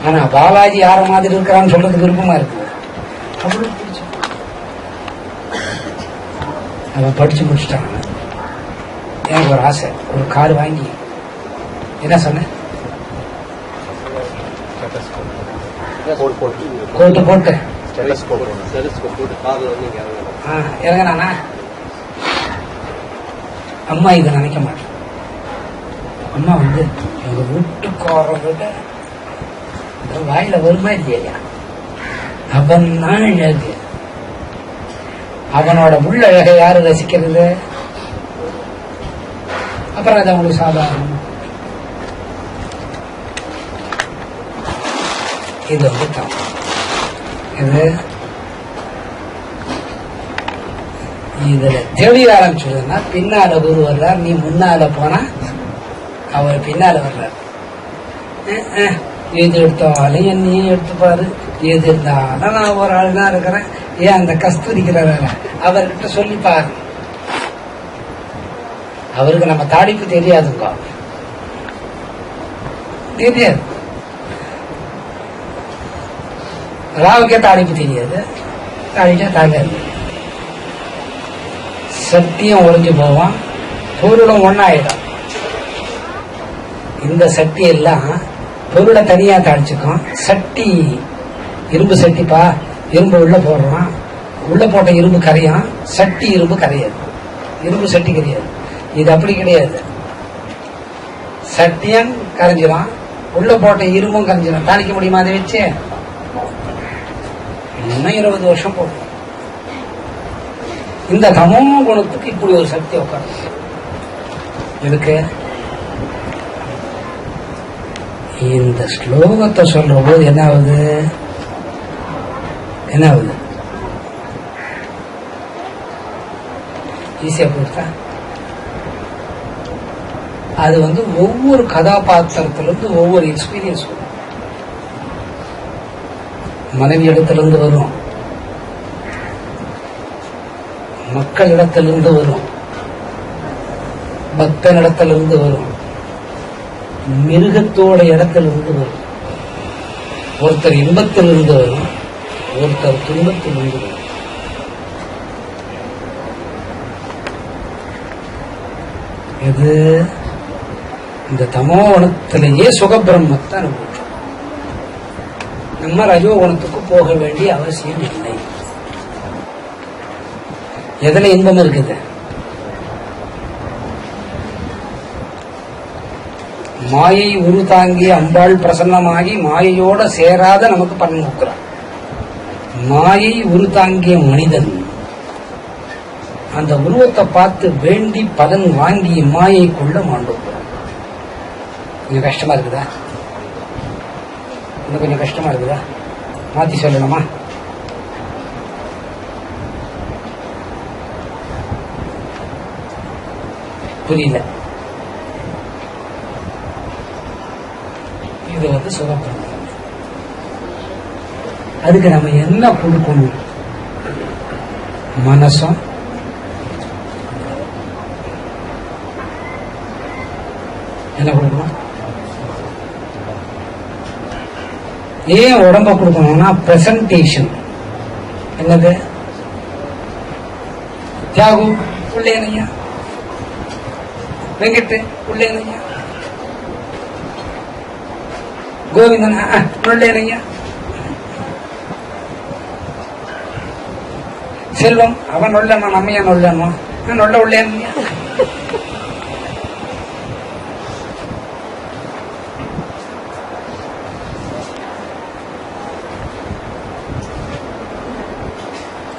ஆனா பாலாஜி யார மாதிரி இருக்கிறான்னு சொல்றதுக்கு விருப்பமா இருக்கு. அவ்வளவு பிடிச்சு அவன் படிச்சு முடிச்சுட்டான். எனக்கு ஒரு ஆசை, ஒரு கார் வாங்கி என்ன சொன்ன கோட்டு போட்டு இறங்கினானா அம்மா இதை நினைக்க மாட்டேன். அம்மா வந்து எங்க வீட்டுக்காரர்கிட்ட வாயில வருமா இல்லையா, அவன் தான் அழகு. அவனோட உள்ள அழகை யாரு ரசிக்கிறது? அப்புறம் அது அவங்களுக்கு சாதாரணம். இது வந்து இது இதுல தெளிய ஆரம்பிச்சுடுதுன்னா பின்னால குரு வர்றார், நீ முன்னால போனா அவர் பின்னால வர்றார். எது எடுத்தாலும் என்னையும் எடுத்துப்பாரு, எது இருந்தாலும் நான் ஒரு ஆள் தான் இருக்கிறேன். ஏன் அந்த கஸ்தூரிக்கிறார அவர்கிட்ட சொல்லிப்பாரு. அவருக்கு நம்ம தாடிப்பு தெரியாதுங்க, தெரியாது. ராவுக்கே தாடிப்பு தெரியாது, தாடிச்சா தாங்காது. சட்டியும் ஒழிஞ்சு போவான், பொருளும் ஒன்னாயிடும். இந்த சட்டி எல்லாம் பொருளை தனியா தாளிச்சுக்கும். சட்டி இரும்பு சட்டிப்பா, இரும்பு உள்ள போடுறான், உள்ள போட்ட இரும்பு கரையும், சட்டி இரும்பு கரையாது, இரும்பு சட்டி கரையாது. இது அப்படி கிடையாது. சட்டியும் கரைஞ்சிடும், உள்ள போட்ட இரும்பும் கரைஞ்சிடும். தாளிக்க முடியுமா அதை வச்சு? இன்னும் 20 வருஷம் போகும். இந்த தமோ குணத்துக்கு இப்படி ஒரு சக்தி உட்காந்து இருக்கு. இந்த ஸ்லோகத்தை சொல்ற போது என்ன ஆகுது, என்ன ஆகுது? ஈஸியா போட்டா அது வந்து ஒவ்வொரு கதாபாத்திரத்திலிருந்து ஒவ்வொரு எக்ஸ்பீரியன்ஸ் வரும். மனைவி இடத்திலிருந்து வரும், மக்கள் இடத்திலிருந்து வரும், பக்தன் இடத்திலிருந்து வரும், மிருகத்தோட இடத்திலிருந்து வரும். ஒருத்தர் இன்பத்திலிருந்து வரும், ஒருத்தர் துன்பத்திலிருந்து வரும். இது இந்த தமோகுணத்திலேயே சுகபிரம்மத்தை அனுபவிச்சோம். நம்ம ரஜோகுணத்துக்கு போக வேண்டிய அவசியம் இல்லை. எதுல இன்பம் இருக்குது? மாயை உரு தாங்கி அம்பாள் பிரசன்னமாகி மாயையோட சேராத நமக்கு பலன் கொடுக்கிறார். மாயை உரு தாங்கிய மனிதன் அந்த உருவத்தை பார்த்து வேண்டி பலன் வாங்கி மாயைக்குள்ள மாண்டுக்கிறார். கொஞ்சம் கஷ்டமா இருக்குதா? இன்னும் கொஞ்சம் கஷ்டமா இருக்குதா? மாத்தி சொல்லணுமா? புரியல. இது வந்து சுகப்பிரமம். அதுக்கு நம்ம என்ன கொடுக்கணும்? மனசும் என்ன கொடுக்கணும்? ஏன் உடம்ப கொடுக்கணும்னா பிரசன்டேஷன். என்னது? தியாகு உள்ளேனையா, வெங்கட்டு உள்ளேனையா, கோவிந்தன் உள்ளேனையா, செல்வம் அவன் நொல்லமா நம்மையா நொல்லமா, நொல்ல உள்ளேனையா.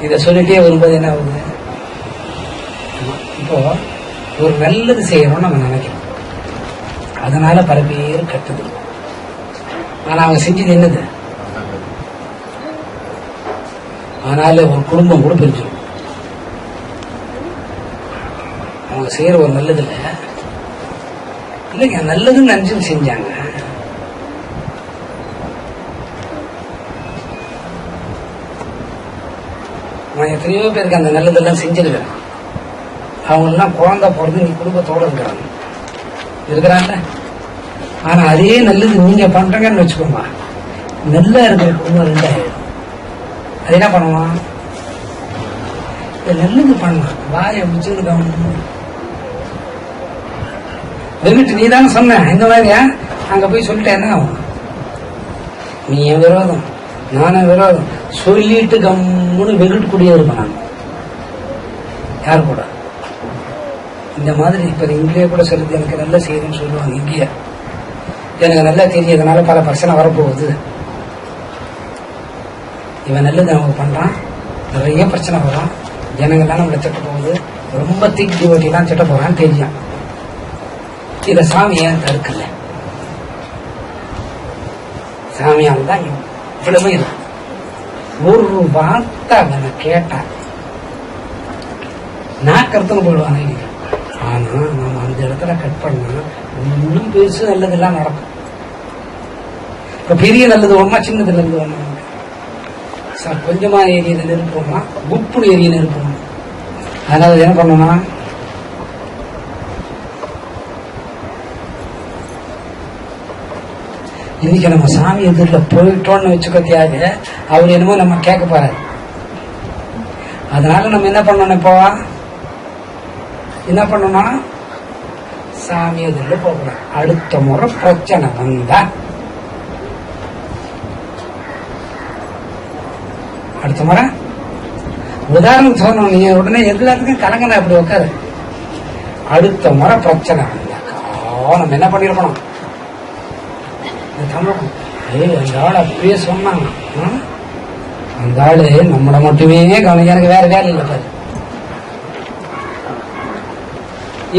இத சொல்லிட்டே வரும்போது என்ன ஆகுது? இப்போ ஒரு நல்லது செய்யணும்னு நம்ம நினைக்கிறோம், அதனால பல பேர் கட்டுது. ஆனா அவங்க செஞ்சது என்னது? அதனால ஒரு குடும்பம் கூட பிரிஞ்சிடும். அவங்க செய்யற ஒரு நல்லது இல்லைங்க, நல்லதுன்னு நினைச்சு செஞ்சாங்க. நான் எத்தனையோ பேருக்கு அந்த நல்லதெல்லாம் செஞ்சிருக்கிறேன். அவங்க எல்லாம் குழந்தை பிறந்து நீ குடும்பத்தோட இருக்கிறாங்க. ஆனா அதே நல்லது நீங்க பண்றீங்கன்னு வச்சுக்கோங்க, நல்லா இருக்கிற குடும்பம் 2 அது என்ன பண்ணுவான்? நல்லது பண்ணலாம். வாயை முடிச்சுருக்காங்க. வெங்கிட்டு நீ தானே சொன்ன இந்த மாதிரியா? அங்க போய் சொல்லிட்டேன், என்ன ஆகும்? நீ என் விரோதம், நானும் விரோதம் சொல்லிட்டு கம்முன்னு வெங்கிட்டு கூடியே இருப்பேன் நான். யாரு கூட இந்த மாதிரி இப்ப இங்கேயே கூட சொல்லுது, எனக்கு நல்ல செய்தின்னு சொல்லுவாங்க. இங்கேயே எனக்கு நல்லா தெரியறதுனால பல பிரச்சனை வரப்போகுது. இவன் நல்லது நமக்கு பண்றான், நிறைய பிரச்சனை வரும், ஜனங்கள்லாம் நம்மளை திட்ட போகுது, ரொம்ப திக் டிவோட்டிலாம் திட்ட போறான்னு தெரியும். இத சாமி ஏன் தடுக்கல? சாமியால் தான் இவ்வளவு இருக்கு. ஒரு வார்த்தை அவனை கேட்டா நான் கருத்துன்னு போடுவாங்க. ஆனா நம்ம அந்த இடத்துல கட் பண்ணா இன்னும் பெருசு நல்லதெல்லாம் நடக்கும். இப்ப பெரிய நல்லது ஒண்ணா, சின்னது நல்லது ஒண்ணா சார், கொஞ்சமா ஏரியில நெருப்போம்னா குப்புடு ஏரிய நெருப்போம். அதனால என்ன பண்ணணும்னா, இன்னைக்கு நம்ம சாமி எதிரில் போயிட்டோம்னு வச்சுக்கத்தியாது, அவர் என்னமோ நம்ம கேட்க போறாரு. அதனால நம்ம என்ன பண்ணணும், இப்போ என்ன பண்ணணும், சாமி எதிரில் போகக்கூடாது. அடுத்த முறை பிரச்சனை வந்தா, அடுத்த முறை உதாரணம் சொல்லணும், நீங்க உடனே எல்லாத்துக்கும் கலங்கன அப்படி உட்காரு. அடுத்த முறை பிரச்சனை வந்தாக்கா நம்ம என்ன பண்ணிருக்கணும், அந்த ஆள் அப்படியே சொன்னாங்க. அந்த ஆளு நம்மளை மட்டுமே கவனிக்க, எனக்கு வேற வேலை இல்லை பாரு,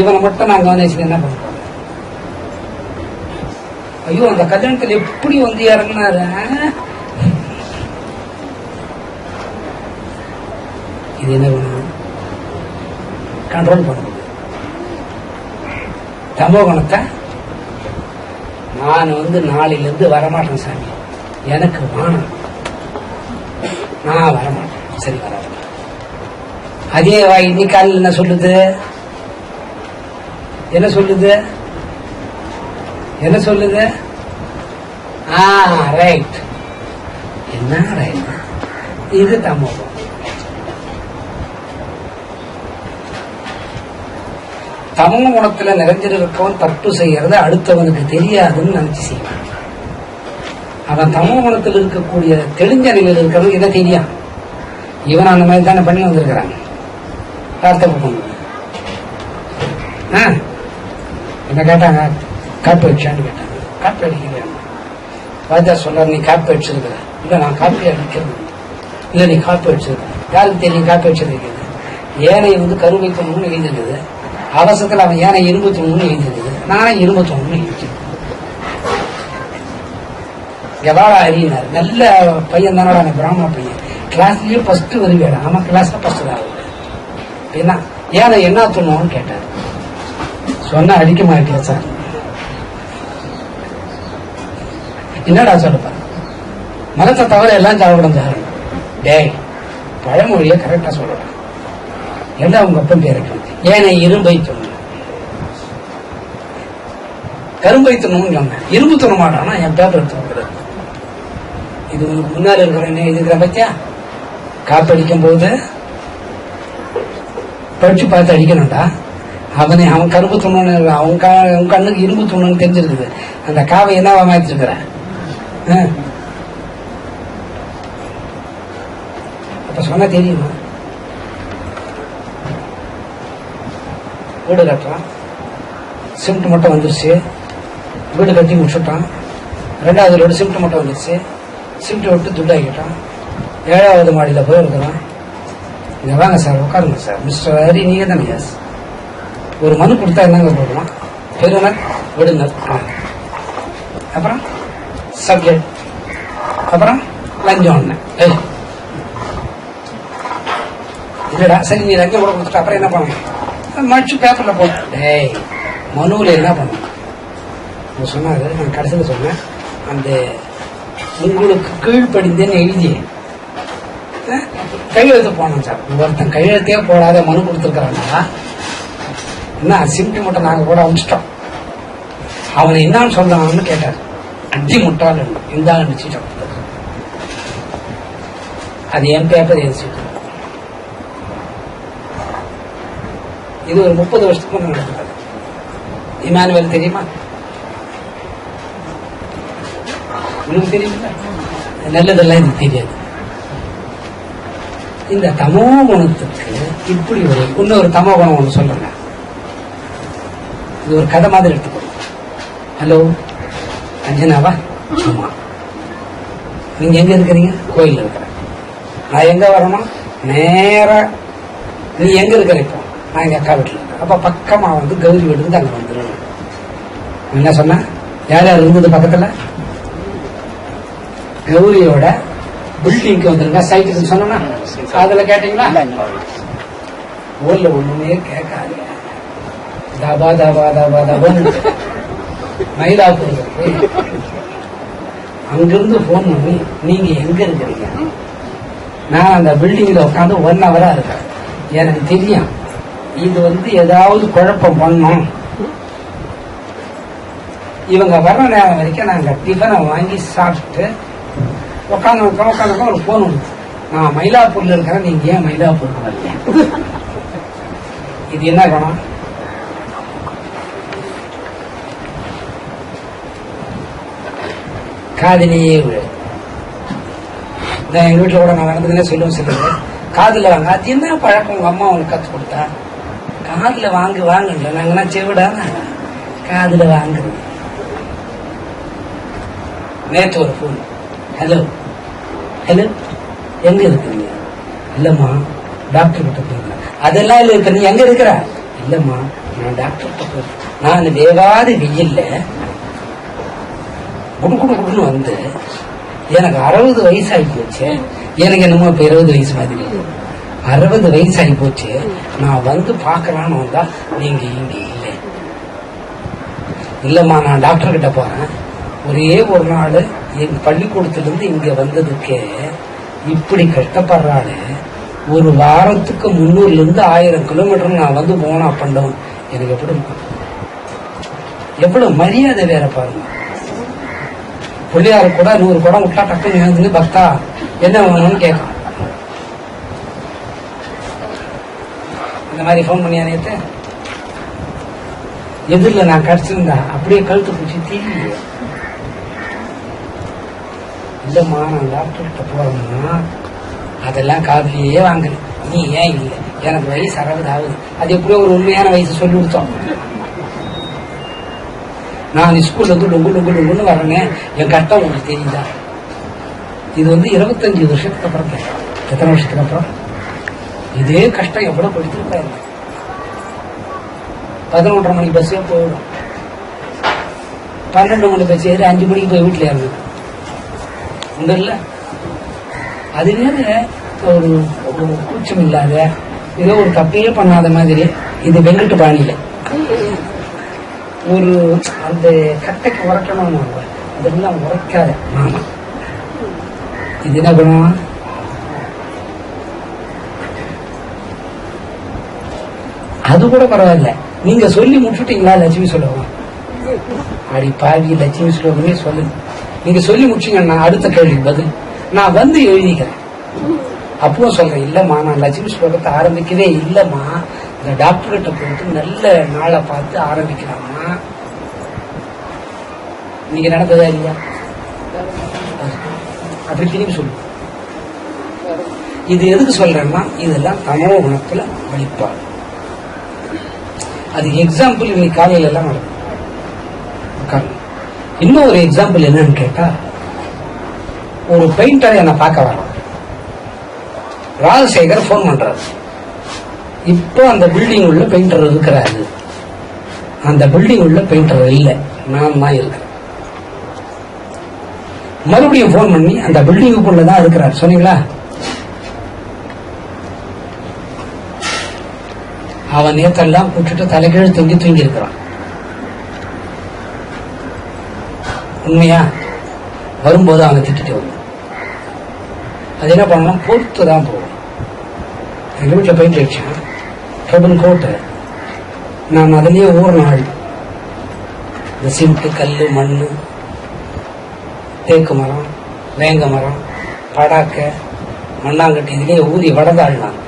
இவனை மட்டும் நான் கவனிச்சு என்ன பண்ணுறோம். ஐயோ அந்த கல்யாணத்தில் எப்படி வந்து இறங்கினாரு, இது என்ன பண்ணணும், கண்ட்ரோல் பண்ணணும். தமோ குணத்தை நான் நாளையிலிருந்து வரமாட்டேன் சாமி, எனக்கு வானம், நான் வரமாட்டேன். சரி வராது. அதே இன்னைக்கு காலையில் என்ன சொல்லுது, என்ன சொல்லுது, என்ன சொல்லுது? ரைட். என்ன ரைட்? இது தமோகம். தமோ குணத்துல நிறைஞ்சிருக்கவன் தப்பு செய்யறது அடுத்தவனுக்கு தெரியாதுன்னு நினைச்சு செய்வான். அவன் தமோ குணத்தில் இருக்கக்கூடிய தெளிஞ்ச நிலையில் இருக்கிறது இதை தெரியும். இவன் அந்த மாதிரி தானே பண்ணி வந்திருக்கிறாங்க. வார்த்தை என்ன கேட்டாங்க, காப்பி அடிச்சான்னு கேட்டாங்க. காப்பி அடிக்கிறேன். ராஜா சொல்றாரு, நீ காப்பி அடிச்சிருக்கிற? இல்ல நான் காப்பி அடிக்கிறது. இல்ல நீ காப்பி அடிச்சிருக்க. யாருக்கு தெரியும் காப்பி அடிச்சிருக்கிறது? ஏனை கருவை தூணுன்னு எழுதிருக்குது. அவசரத்தில் அவன் ஏனை இரும்பு தூணுன்னு எழுதிருக்குது. நானே இரும்பு தூணுன்னு எழுதிருக்கேன். எவாளா அறியினார், நல்ல பையன் தானோட, பிராமண பையன், கிளாஸ்லயே ஃபர்ஸ்ட் வருவேடா. ஆமா கிளாஸ்ல ஃபர்ஸ்ட் தான். என்ன ஏனை என்ன தூணுன்னு கேட்டார். சொன்ன அடிக்க மாட்டேன் சார். என்னடா சொல்லுப்பா, மரத்தை தவிர எல்லாம் சாப்பிடும் சார். டேய் பழமொழிய கரெக்டா சொல்றேன். எல்லாம் உங்க அப்பன் பேருக்கு ஏனை இரும்பை தூணும், கரும்பை தூணும்னு சொன்னேன். இரும்பு தூண மாட்டானா என் பேப்பர் தூக்குறது. இது உனக்கு முன்னாடி இருக்கிற இருக்கிற பத்தியா, காப்படிக்கும் போது படிச்சு பார்த்து அடிக்கணும்டா. அவன் கரும்பு துண்ணு, அவன் கண்ணுக்கு இரும்பு துண்ணுன்னு தெரிஞ்சிருக்குது. அந்த காவை என்னவா மாத்திருக்கிற? அப்ப சொன்னா தெரியுமா? வீடு கட்டுறான், சிமெண்ட் மட்டும் வந்துருச்சு. வீடு கட்டி முடிச்சுட்டான். 2வது ரோடு சிமெண்ட் மட்டும் வந்துருச்சு. சிமெண்ட் விட்டு துட்டாக்கிட்டான். 7வது மாடியில போய் இருக்கிறான். இங்க வாங்க சார், உட்காருங்க சார். மிஸ்டர் ஹரி, நீங்க தானே? எஸ். ஒரு மனு கொடுத்தா என்னங்க போடலாம்? பெருனர், விடுனர், அப்புறம் சப்ஜெக்ட், அப்புறம் லஞ்சம். இல்லடா சரி, நீ லஞ்சம் கூட கொடுத்துட்டு அப்புறம் என்ன பண்ணணும்? மடிச்சு பேப்பர்ல போட்டு. டேய் மனுவில் என்ன பண்ணணும் சொன்னாரு. நான் கடைசியில் சொன்னேன், அந்த உங்களுக்கு கீழ்ப்படிந்தேன்னு எழுதி கையெழுத்து போனோம் சார். ஒருத்தன் கையெழுத்தே போடாத மனு கொடுத்துருக்காங்க. என்ன சிமெண்ட் மட்டும் நாங்க கூட அமிச்சிட்டோம். அவனை என்னன்னு சொல்லலாம்னு கேட்டார். அடி முட்டாள் இந்த நிச்சயம் அது என் பேப்பர் இன்ஸ்டியூட். இது ஒரு 30 வருஷத்துக்கு முன்னாடி நடந்தது. இமானுவேல் தெரியுமா? உங்களுக்கு தெரியுமில்ல? நல்லதெல்லாம் இது தெரியாது. இந்த தமோ குணத்துக்கு இப்படி இன்னொரு தமோ குணம் ஒன்று சொல்றேங்க. இது ஒரு கதை மாதிரி எடுத்துக்கோ. ஹலோ அஞ்சனாவா? ஆமா. நீங்க எங்க இருக்கிறீங்க? கோயில் இருக்கிறேன். நான் எங்க வரணும்? நேர நீ எங்க இருக்கிற? இப்போ நான் எங்க அக்கா வீட்டுல இருக்கேன். அப்ப பக்கமா வந்து கௌரி வீடு அங்க வந்துடும். என்ன சொன்ன? யார் யார் இருந்தது பக்கத்துல? கௌரியோட பில்டிங்க்கு வந்துருங்க, சைட்டுக்கு சொன்னா அதுல கேட்டீங்களா? ஊர்ல ஒண்ணுமே கேட்காது. தபா தபா தபா தபான்னு மயிலாப்பூர் அங்கிருந்து போன் பண்ணி நீங்க எங்க இருக்கிறீங்க? நான் அந்த பில்டிங்ல உட்காந்து 1 hour இருக்கேன். எனக்கு தெரியும் இது வந்து ஏதாவது குழப்பம் பண்ணும். இவங்க வர்ற நேரம் வரைக்கும் நாங்க டிஃபனை வாங்கி சாப்பிட்டு உட்காந்து ஒரு போன் வந்து, நான் மயிலாப்பூர்ல இருக்கிறேன், நீங்க ஏன் மயிலாப்பூருக்கு வரல? இது என்ன குணம்? காதலியே விழு. எங்க வீட்டுல கூட நான் நடந்ததுன்னே சொல்லுவேன். சொல்லுங்க காதுல வாங்க. அது என்ன பழக்கம் உங்க அம்மா உங்களுக்கு கத்து கொடுத்தா? காதுல வாங்கல. நாங்கன்னா செவிடானா காதுல வாங்குறது. நேற்று ஒரு போன். ஹலோ ஹலோ எங்க இருக்கிறீங்க? இல்லம்மா டாக்டர் கிட்ட போயிருந்தேன். அதெல்லாம் இல்ல. இப்ப நீ எங்க இருக்கிற? இல்லம்மா நான் டாக்டர் கிட்ட போயிருக்கேன். நான் வேவாதி வெயில்ல குடுக்குன்னு வந்து எனக்கு 60 வயசு ஆகி போச்சு. எனக்கு என்னமோ இப்ப 20 வயசு மாதிரி. 60 வயசு ஆகி போச்சு. நான் வந்து பாக்கலான்னு வந்தா நீங்க இங்க இல்லை. இல்லம்மா நான் டாக்டர் கிட்ட போறேன். ஒரே ஒரு நாள் எங்க பள்ளிக்கூடத்திலிருந்து இங்க வந்ததுக்கு இப்படி கஷ்டப்படுறாள். ஒரு வாரத்துக்கு 300 இருந்து 1000 கிலோமீட்டர் நான் வந்து போனா பண்ணவும் எனக்கு எப்படி இருக்கும்? எவ்வளவு மரியாதை வேற பாருங்க. பிள்ளையாரு கூட 100 குடம் விட்டா டக்குன்னு எழுந்து பக்தா என்ன வேணும்னு கேட்கும். இந்த மாதிரி போன் பண்ணியா நேற்று? எதிரில் நான் கடிச்சிருந்தா அப்படியே கழுத்து பிடிச்சி தீவிர. இல்லம்மா நான் டாக்டர் கிட்ட போறோம்னா அதெல்லாம் காதலியே வாங்கல. நீ ஏன் இல்லை? எனக்கு வயசு 60 ஆகுது. அது எப்படியோ ஒரு உண்மையான வயசு சொல்லி கொடுத்தோம். நான் ஸ்கூல்ல இருந்து லுங்குன்னு வரேன். என் கஷ்டம் உங்களுக்கு தெரியுதா? இது வந்து 25 வருஷத்துக்கு அப்புறம். எத்தனை வருஷத்துக்கு அப்புறம்? இதே கஷ்டம் எவ்வளவு படிச்சிருப்பாரு. 11:30 மணிக்கு பஸ்ஸே போயிடும். 12 மணி பஸ் ஏறி 5 மணிக்கு போய் வீட்டுல இறங்கு உண்டு இல்ல. அதுவே ஒரு கூச்சம் இல்லாத ஏதோ ஒரு தப்பையே பண்ணாத மாதிரி இது வெங்கட்டு பாணியில ஒரு அந்த கட்டைக்கு உரைக்கணும். அதெல்லாம் உரைக்காத மாமா. இது என்ன பண்ணுவோம்? அது கூட பரவாயில்ல. நீங்க சொல்லி முடிச்சுட்டீங்களா? லட்சுமி சொல்லுவோம். அடி பாவி லட்சுமி ஸ்லோகமே சொல்லுங்க. நீங்க சொல்லி முடிச்சீங்கன்னா அடுத்த கேள்வி பதில் நான் வந்து எழுதிக்கிறேன். அப்போ சொல்றேன், இல்லம்மா நான் லட்சுமி ஸ்லோகத்தை ஆரம்பிக்கவே இல்லம்மா. இந்த டாக்டர் கிட்ட போயிட்டு நல்ல நாளை பார்த்து ஆரம்பிக்கலாமா? நீங்க நடந்ததா இல்லையா? அப்படி திரும்பி சொல்லு. இது எதுக்கு சொல்றேன்னா இதெல்லாம் தமோ குணத்துல வழிபாடு. அதுக்கு எக்ஸாம்பிள் இன்னைக்கு காலையில எல்லாம் நடக்கும். இன்னும் ஒரு எக்ஸாம்பிள் என்னன்னு கேட்டா, ஒரு பெயிண்டர் என்ன பார்க்க வரோம். ராஜசேகர் போன் பண்றாரு. இப்போ அந்த பில்டிங் உள்ள பெயிண்டர் இருக்கிறாரு. அந்த பில்டிங் உள்ள பெயிண்டர் இல்லை, நான் தான் இருக்கிறேன். மறுபடியும் போன் பண்ணி அந்த பில்டிங்குக்குள்ளதான் இருக்கிறார் சொன்னீங்களா? அவன் நேத்தெல்லாம் கூட்டுட்டு தலைகீழ் தூங்கி இருக்கிறான். உண்மையா? வரும்போது அவனை திட்டிட்டு வரும். அது என்ன பண்ணணும்? பொறுத்து தான் போகும். எங்க வீட்டுல பெயிண்ட் அடிச்சேன், ட்ரபிள் கோட்டு. நான் அதுலயே ஒரு நாள் இந்த சிமெண்ட், கல்லு, மண்ணு, தேக்கு மரம், வேங்க மரம், படாக்க, மண்ணாங்கட்டி இதுலயே ஊறி வடதாள்னான்.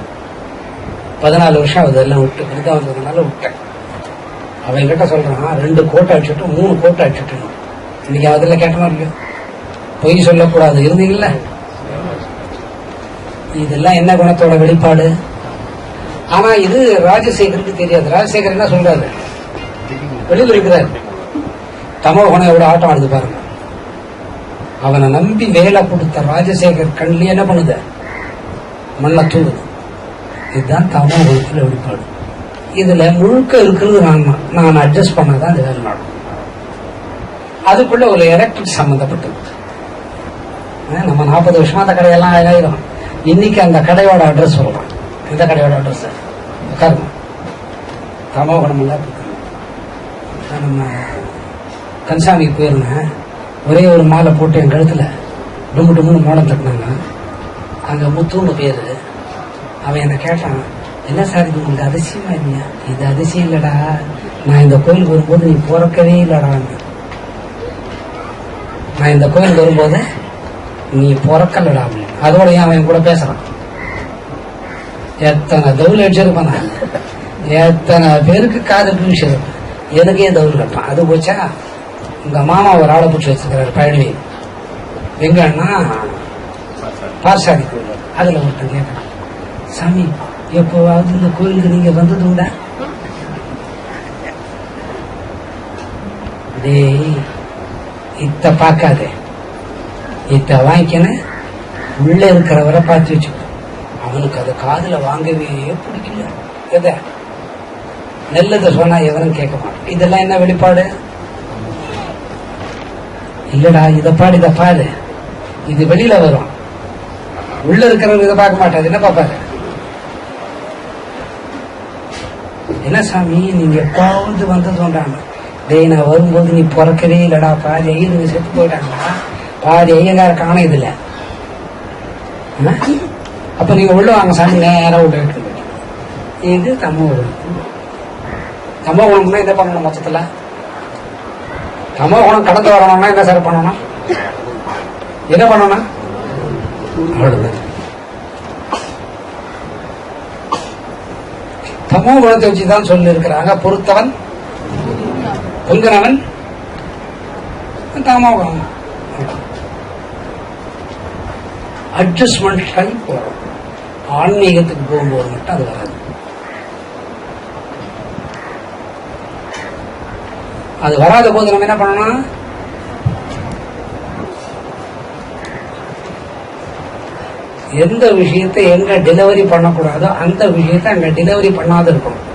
14 வருஷம் அதெல்லாம் விட்டு விருதா வந்ததுனால விட்டேன். அவன் கிட்ட சொல்றான் 2 கோட்டை அடிச்சுட்டு 3 கோட்டை அடிச்சுட்டு. இன்னைக்கு அதுல கேட்டமா இல்லையோ, பொய் சொல்லக்கூடாது இருந்தீங்கல்ல. இதெல்லாம் என்ன குணத்தோட வெளிப்பாடு? ஆனா இது ராஜசேகருக்கு தெரியாது. ராஜசேகர் என்ன சொல்றாரு, வெளியில் இருக்கிறார். தமோ குணம் எவ்வளவு ஆட்டம் ஆடுது பாருங்க. அவனை நம்பி வேலை கொடுத்த ராஜசேகர் கண்ணிலே என்ன பண்ணுது, மண்ணை தூடுது. இதுதான் தமோ குணத்துல வெளிப்பாடு. இதுல முழுக்க இருக்கிறது நான் அட்ஜஸ்ட் பண்ணாதான் இந்த வேலை நடக்கும். அதுக்குள்ள ஒரு எலக்ட்ரிக் சம்பந்தப்பட்டது. நம்ம 40 வருஷமா அந்த கடையெல்லாம் ஆயிரம். இன்னைக்கு அந்த கடையோட அட்ரஸ் சொல்றோம். இந்த கடையோட அட்ரஸ் உட்காருங்க. தமோ குணம் எல்லாம் நம்ம கன்சாமிக்கு போயிருந்தேன். ஒரே ஒரு மாலை போட்டு என் கழுத்துல டும்மு டும்முன்னு மோடம் தட்டினாங்க. அங்க முத்துன்னு பேரு. அவன் என்ன கேட்டான், என்ன சார் இது உங்களுக்கு அதிசயமா இல்லையா? இது அதிசயம் இல்லடா, நான் இந்த கோயிலுக்கு வரும்போது நீ பிறக்கவே இல்லடா. நான் இந்த கோயிலுக்கு வரும்போது நீ பிறக்கலடா அப்படின்னு. அதோட அவன் கூட பேசுறான். எத்தனை தவுல் அடிச்சிருப்பான், எத்தனை பேருக்கு காதுக்கு விஷயம், எனக்கே தவுல் கட்டுறான். அது போச்சா, உங்க மாமா ஒரு ஆளை பிடிச்சி வச்சிருக்கிறாரு பழனி. எங்கன்னா பார்சாதி கோயில். அதுல ஒருத்தன் கேட்கறான், சாமி எப்போவாவது இந்த கோயிலுக்கு நீங்க வந்தது உண்டா? டேய், இத்த பார்க்காதே, இத்த வாங்கிக்கன்னு உள்ள இருக்கிறவரை பார்த்து வச்சுக்கோ. அவனுக்கு அது காதுல வாங்கவே பிடிக்கல. எதை நல்லதை சொன்னா எவரும் கேட்க மாட்டான். இதெல்லாம் என்ன வெளிப்பாடு? இல்லடா, இதை பாடு, இது வெளியில வரும். உள்ள இருக்கிறவங்க இதை பார்க்க மாட்டாது. என்ன பாப்பாரு, என்ன சாமி நீங்க எப்பாவது வந்தது உண்டாங்க? டேய், நான் வரும்போது நீ பிறக்கவே இல்லடா, பாதி ஐயருங்க செத்து போயிட்டாங்களா, பாதி ஐயங்கார காண இதுல. அப்ப நீங்க உள்ள வாங்க சாமி, நேரம் உள்ள இருக்கு. இது தமோ குணம். தமோ குணம்னா என்ன பண்ணணும்? மொத்தத்துல தமோ குணம் கடந்து வரணும்னா என்ன சார் பண்ணணும்? என்ன பண்ணணும்? அவ்வளவுதான். தமோ குணத்தை வச்சுதான் சொல்லி இருக்கிறாங்க. பொறுத்தவன் பொங்கனவன் தமோ குணம். அட்ஜஸ்ட்மெண்ட் பண்ணி போறோம். ஆன்மீகத்துக்கு போகும்போது மட்டும் அது வராது. அது வராத போது நம்ம என்ன பண்ணணும்? எந்த விஷயத்தை எங்க டெலிவரி பண்ணக்கூடாதோ அந்த விஷயத்தை அங்க டெலிவரி பண்ணாத இருக்கணும்.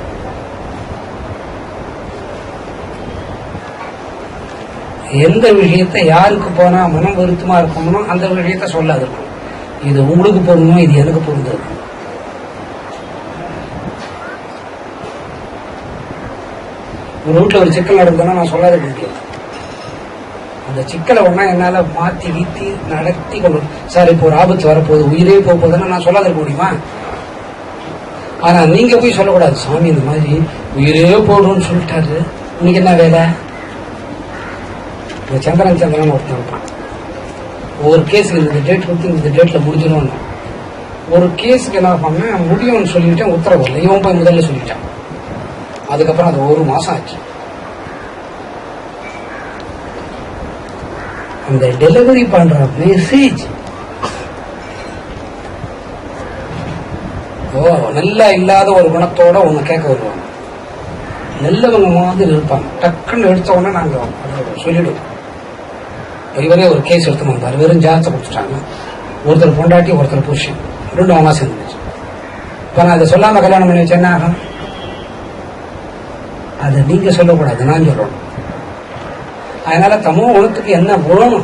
எந்த விஷயத்தை யாருக்கு போனா மனம் வருத்தமா இருக்கணுமோ அந்த விஷயத்த சொல்லாது இருக்கணும். இது உங்களுக்கு பொருந்தும், இது எனக்கு பொருந்தது. ஒரு வீட்டுல ஒரு சிக்கல் நடந்ததுன்னா நான் சொல்லாத முடியாது. அந்த சிக்கலை ஒன்னா என்னால மாத்தி வீத்தி நடத்தி கொண்டு, சார் இப்போ ஒரு ஆபத்து வரப்போகுது, உயிரே போகுதுன்னா நான் சொல்லாத இருக்க முடியுமா? ஆனா நீங்க போய் சொல்லக்கூடாது, சாமி இந்த மாதிரி உயிரே போடுறோம்னு சொல்லிட்டாரு, இன்னைக்கு என்ன வேலை? இந்த சந்திரன் ஒருத்தன் இருப்பான். ஒரு கேஸுக்கு இந்த டேட் கொடுத்து இந்த டேட்ல முடிஞ்சிடும். ஒரு கேஸுக்கு என்ன பண்ண முடியும்னு சொல்லிவிட்டேன், உத்தரவு இல்லை. இவன் போய் முதல்ல சொல்லிட்டான். அதுக்கப்புறம் அது 1 மாசம் ஆச்சு. அந்த டெலிவரி பண்ற மெசேஜ் நல்லா இல்லாத ஒரு குணத்தோட ஒண்ணு கேட்க வருவாங்க. நல்லவங்க மாதிரி இருப்பாங்க. டக்குன்னு எடுத்த உடனே நாங்க சொல்லிடுவோம். இவரே ஒரு கேஸ் எடுத்து வந்தார். வெறும் ஜாதத்தை கொடுத்துட்டாங்க. ஒருத்தர் பொண்டாட்டி, ஒருத்தர் புருஷன், 2 ஒண்ணா சேர்ந்துச்சு. இப்ப நான் அதை சொல்லாம கல்யாணம் பண்ணி வச்சேன்னா அதை நீங்க சொல்லக்கூடாது, நான் சொல்லணும். அதனால தமோ குணத்துக்கு என்ன குணம்?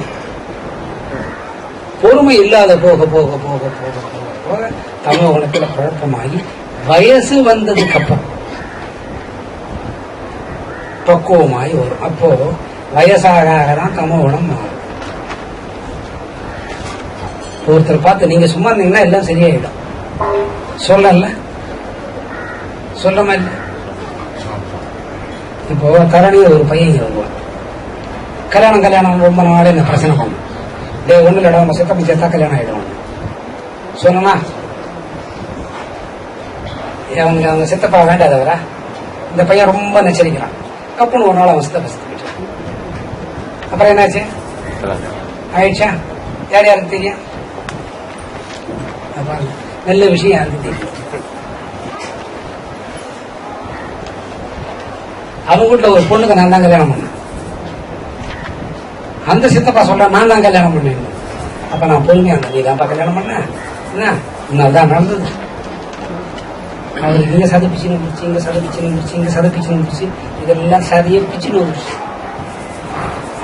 பொறுமை இல்லாத போக போக போக போக போக போக தமோ குணத்துல குழப்பமாகி வயசு வந்ததுக்கு அப்புறம் பக்குவமாகி வரும். அப்போ வயசாக தான் தமோ குணம் மாறும். ஒருத்தர் பார்த்து நீங்க சும்மா இருந்தீங்கன்னா எல்லாம் சரியாயிடும். சொல்லல சொல்லாம இல்ல. இப்போ தரணிய ஒரு பையன் வருவான். கல்யாணம் ரொம்ப நாளே இந்த பிரச்சனை பண்ணும். ஒண்ணு இல்லடா, நம்ம சித்தப்பி சேர்த்தா கல்யாணம் ஆயிடும். சொன்னா அவங்க சித்தப்பா வேண்டாதவரா? இந்த பையன் ரொம்ப நச்சரிக்கிறான். கப்புன்னு ஒரு நாள் அவன் சித்தப்பா செத்து. அப்புறம் என்னாச்சு ஆயிடுச்சா? யார் யாருக்கு தெரியும்? நல்ல விஷயம் யாருக்கு தெரியும்? அவங்க வீட்டுல ஒரு பொண்ணுக்கு நான் தான் கல்யாணம் பண்ணேன். அந்த சித்தப்பா சொல்ற நான் தான் கல்யாணம் பண்ணேன். அப்ப நான் பொறுமையா நீ தான்ப்பா கல்யாணம் பண்ண என்ன இன்னும் நடந்தது. அவருக்கு இங்க சதப்பிச்சுன்னு முடிச்சு, இங்க சதப்பிச்சுன்னு முடிச்சு, இங்க சதப்பிச்சுன்னு முடிச்சு, இதெல்லாம் சதைய பிச்சுன்னு வந்துச்சு.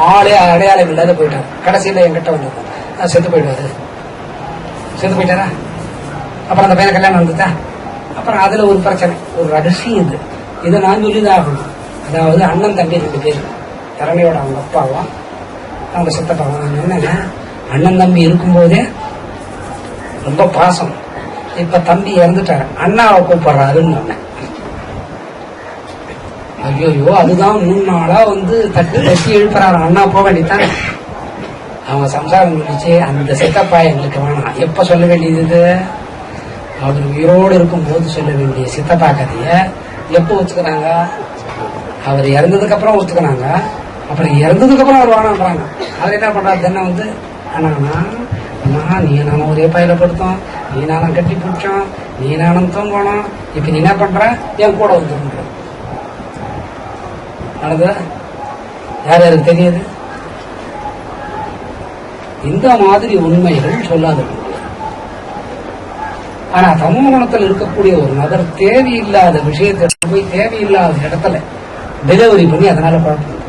ஆளே அடையாளம் இல்லாத போயிட்டாரு. கடைசியில என்கிட்ட வந்தது செத்து போயிடுவாரு. செத்து போயிட்டாரா? அப்புறம் அந்த பையனை கல்யாணம் வந்துட்டா. அப்புறம் அதுல ஒரு பிரச்சனை, ஒரு ரகசியம். இதை நான் சொல்லிதான் ஆகணும். அதாவது அண்ணன் தம்பி 2 பேர், திறமையோட அவங்க அப்பாவும் அவங்க சித்தப்பாவும். என்னங்க, அண்ணன் தம்பி இருக்கும்போதே ரொம்ப பாசம். இப்ப தம்பி இறந்துட்டாரு, அண்ணாவை கூப்பிடுறாருன்னு. ஐயோ, அதுதான் 3 நாளா தட்டு தட்டி எழுப்புறாரு. அண்ணா போக வேண்டியதானே. அவங்க சம்சாரம் சொல்லிச்சு, அந்த சித்தப்பா எங்களுக்கு வேணாம். எப்ப சொல்ல வேண்டியது? அவர் உயிரோடு இருக்கும் போது சொல்ல வேண்டிய சித்தப்பா கதைய எப்ப ஒத்துக்கிறாங்க? அவர் இறந்ததுக்கு அப்புறம் ஒத்துக்கிறாங்க. அப்புறம் இறந்ததுக்கு அப்புறம் அவர் வேணான்றாங்க. அவர் என்ன பண்றாரு? தென்ன அண்ணா நீ நானும் ஒரே பயில படுத்தோம், நீ நானும் கட்டி பிடிச்சோம், நீ நானும் தூங்கணும். இப்ப நீ என்ன பண்ற? என் கூட வந்துருன்ற நடந்தா யார் யாருக்கு தெரியாது? இந்த மாதிரி உண்மைகள் சொல்லாத. ஆனா தமோ குணத்தில் இருக்கக்கூடிய ஒரு நபர் தேவையில்லாத விஷயத்தை போய் தேவையில்லாத இடத்துல டெலிவரி பண்ணி அதனால குழப்பம்.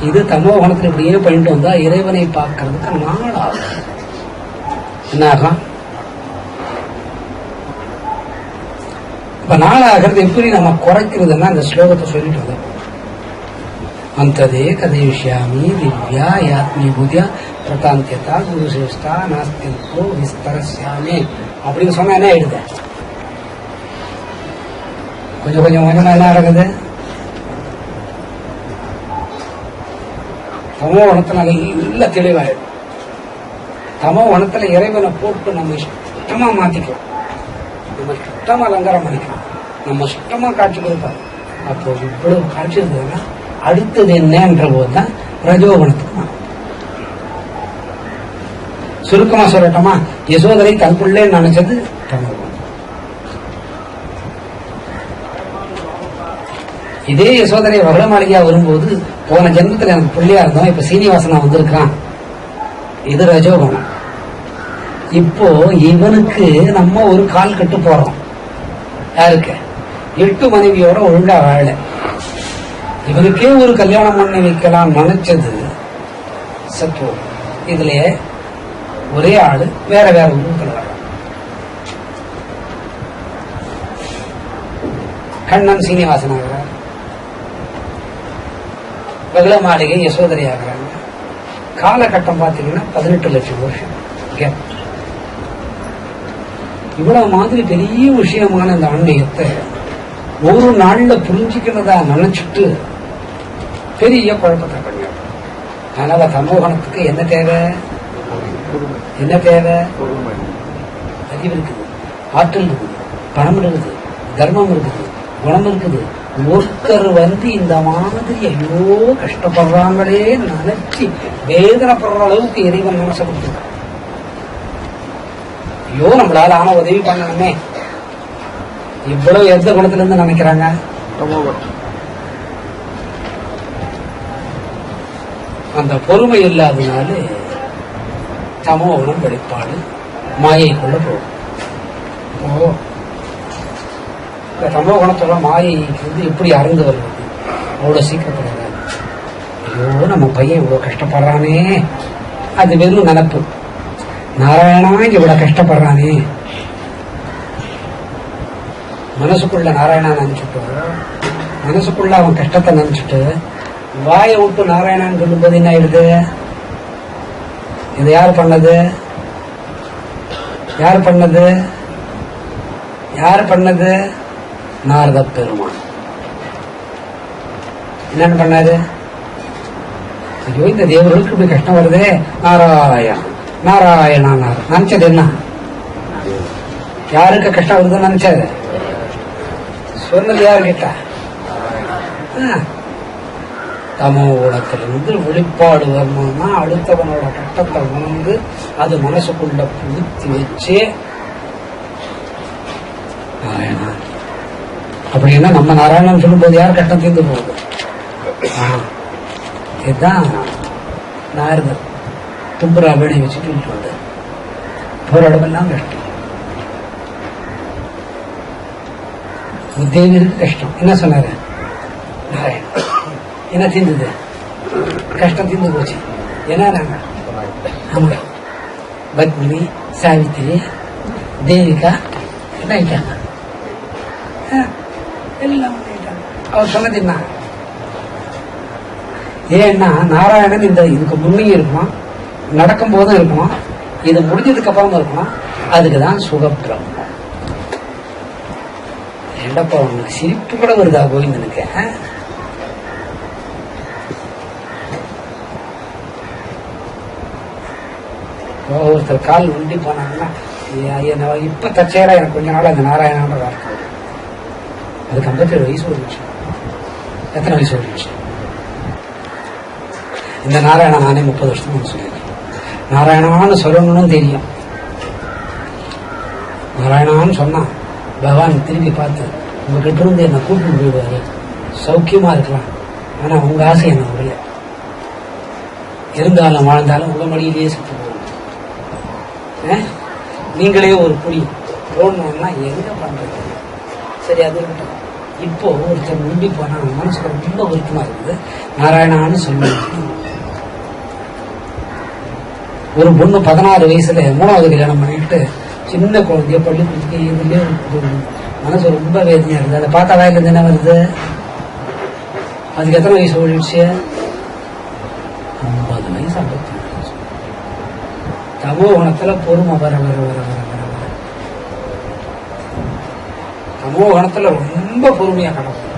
இது தமோ குணத்தில் இப்படியே பண்ணிட்டு வந்தா இறைவனை பார்க்கறதுக்கு நாள் ஆகும். என்ன ஆகும்? இப்ப நாளாகிறது எப்படி நம்ம குறைக்கிறதுன்னா இந்த ஸ்லோகத்தை சொல்லிட்டு வந்தோம். அந்ததே கதைஷ்யாமி திவ்யா யாத்மி புதியா பிரதாந்தியதா குருசிரேஷ்டா நாஸ்தியோ விஸ்தரஸ்யாமி அப்படின்னு சொன்னா என்ன ஆயிடுது? கொஞ்சம் கொஞ்சமா என்ன நடக்குது? தமோ வனத்துல நல்ல தெளிவாயிடும். தமோ வனத்துல இறைவனை போட்டு நம்ம இஷ்டமா மாத்திக்கிறோம், நம்ம இஷ்டமா அலங்காரம் பண்ணிக்கிறோம், நம்ம இஷ்டமா காட்சி கொடுப்பாரு. அப்போ இவ்வளவு காட்சி இருந்ததுன்னா அடுத்தது என்னன்ற போதுதான் ரஜோகுணத்துக்கு. சுருக்கமா சொல்லட்டோமா? யசோதரை தனக்குள்ளே நினைச்சது தமோகுணம். இதே யசோதரை வகல மாளிகையா வரும்போது போன ஜென்மத்தில் எனக்கு பிள்ளையா இருந்தோம், இப்ப சீனிவாசனா வந்திருக்கான், இது ரஜோகுணம். இப்போ இவனுக்கு நம்ம ஒரு கால் கட்டு போறோம். யாருக்கு? 8 மனைவியோட ஒழுங்கா வாழ. இவனுக்கே ஒரு கல்யாணம் பண்ணி வைக்கலாம் நினைச்சது சத்து. இதுல ஒரே ஆளு வேற வேற உருவத்தில் வர. கண்ணன் சீனிவாசன் ஆகிறார், வகல மாளிகை யசோதரி ஆகிறாங்க. காலகட்டம் பாத்தீங்கன்னா 18 லட்சம் வருஷம். இவ்வளவு மாதிரி பெரிய விஷயமான இந்த ஆன்மீகத்தை ஒரு நாள்ல புரிஞ்சுக்கிறதா நினைச்சிட்டு பெரிய குழப்பத்தை பண்ணிடும். அதனால தமோகணத்துக்கு என்ன தேவை? என்ன தேவை? அறிவு இருக்குது, ஆற்றல் இருக்குது, பணம் இருக்குது, தர்மம் இருக்குது, குணம் இருக்குது. ஒருத்தர் இந்த மாதிரி ஐயோ கஷ்டப்படுறாங்களே நினைச்சு வேதனைப்படுற அளவுக்கு இறைவன் மனசை கொடுத்துருக்கான். ஐயோ நம்மளால ஆனா உதவி பண்ணணுமே, இவ்வளவு எந்த குணத்துல இருந்து நினைக்கிறாங்க? அந்த பொறுமை இல்லாதனால தமோகுணம் வெளிப்பாடு மாயைக்குள்ள போகும். தமோகுணத்தோட மாயைக்கு எப்படி அறந்து வருவது? அவ்வளவு சீக்கிரப்படுறாங்க. ஐயோ நம்ம பையன் இவ்வளவு கஷ்டப்படுறானே, அது வெறும் நினப்பு. நாராயணா இவ்வளவு கஷ்டப்படுறானே, மனசுக்குள்ள நாராயணா நினைச்சுட்டு மனசுக்குள்ள அவன் கஷ்டத்தை நினைச்சிட்டு வாயை விட்டு நாராயணான்னு சொல்லும்போது என்ன ஆயிடுது? இது யார் பண்ணது? யார் பண்ணது? யார் பண்ணது? நாரத பெருமான். என்னன்னு பண்ணாரு? ஐயோ இந்த தேவர்களுக்கு இப்படி கஷ்டம் வருதே, நாராயணா நாராயணா நினைச்சது என்ன? யாருக்கு கஷ்டம் வருதுன்னு நினைச்சாரு? சொன்னது யாரு கேட்டா? தமோ குணத்திலிருந்து வெளிப்பாடு வரணும்னா அடுத்தவனோட கட்டத்தை உணர்ந்து அது மனசுக்குள்ள புகுத்தி வச்சு நாராயணா அப்படின்னா நம்ம நாராயணன் சொல்லும்போது யார் கட்டம் தீர்ந்து போகுது? இதுதான் நாரதர் தும்புரா வேணை வச்சுட்டு வந்தார். போற இடமெல்லாம் கஷ்டம். தேவியருக்கு கஷ்டம். என்ன சொன்னாரு? நாராயணன் என்ன தீர்ந்தது? கஷ்டம் தீர்ந்து போச்சு. ஏன்னா நாங்க ஆமா பத்மினி, சாவித்திரி, தேவிகா என்ன ஆயிட்டாங்க? எல்லாம் அவர் சொன்னது என்ன? ஏன்னா நாராயணன் இந்த இதுக்கு முன்னையும் இருக்கணும், நடக்கும் போதும் இருக்கணும், இது முடிஞ்சதுக்கு அப்புறமும் இருக்கணும். அதுக்குதான் சுகப்பிரமம். ஏண்டப்பா உங்களுக்கு சிரிப்பு கூட வருதா கோவிந்தனுக்கு? ஒருத்தர் கால் உண்டி போனாங்கன்னா இப்ப தற்செயலா எனக்கு கொஞ்ச நாள் அந்த நாராயணன்ற வார்த்தை. அதுக்கு 57 வயசு ஒரு நிமிஷம். எத்தனை வயசு ஒரு நிமிஷம்? இந்த நாராயணன் நானே 30 வருஷம் சொல்லியிருக்கேன். நாராயணான்னு சொல்லணும்னு தெரியும். நாராயணான்னு சொன்னா பகவான் திரும்பி பார்த்து உங்ககிட்ட இருந்து என்னை கூட்டிட்டு போயிடுவாரு, சௌக்கியமா இருக்கலாம். ஆனா உங்க ஆசை என்ன உடைய இருந்தாலும் வாழ்ந்தாலும் உங்க மடியிலேயே சுத்து போகும். நீங்களே ஒரு புடி போடணும்னா எங்க பண்றது? சரி, அது இருக்கட்டும். இப்போ ஒருத்தர் முண்டி போனா மனசுக்கு ரொம்ப வருத்தமா இருக்குது. நாராயணான்னு சொல்லுங்க. ஒரு பொண்ணு 16 வயசுல 3வது கல்யாணம் பண்ணிட்டு சின்ன குழந்தைய பள்ளிக்கூடத்துக்கு இதுலயே மனசு ரொம்ப வேதனையா இருக்குது. அதை பார்த்தா வாயில என்ன வருது? அதுக்கு எத்தனை வயசு ஓடிடுச்சு? 50 வயசு 53 வயசு. தமோ குணத்துல பொறுமை வர வர வர வர வர வர தமோ குணத்துல ரொம்ப பொறுமையா கிடக்கும்.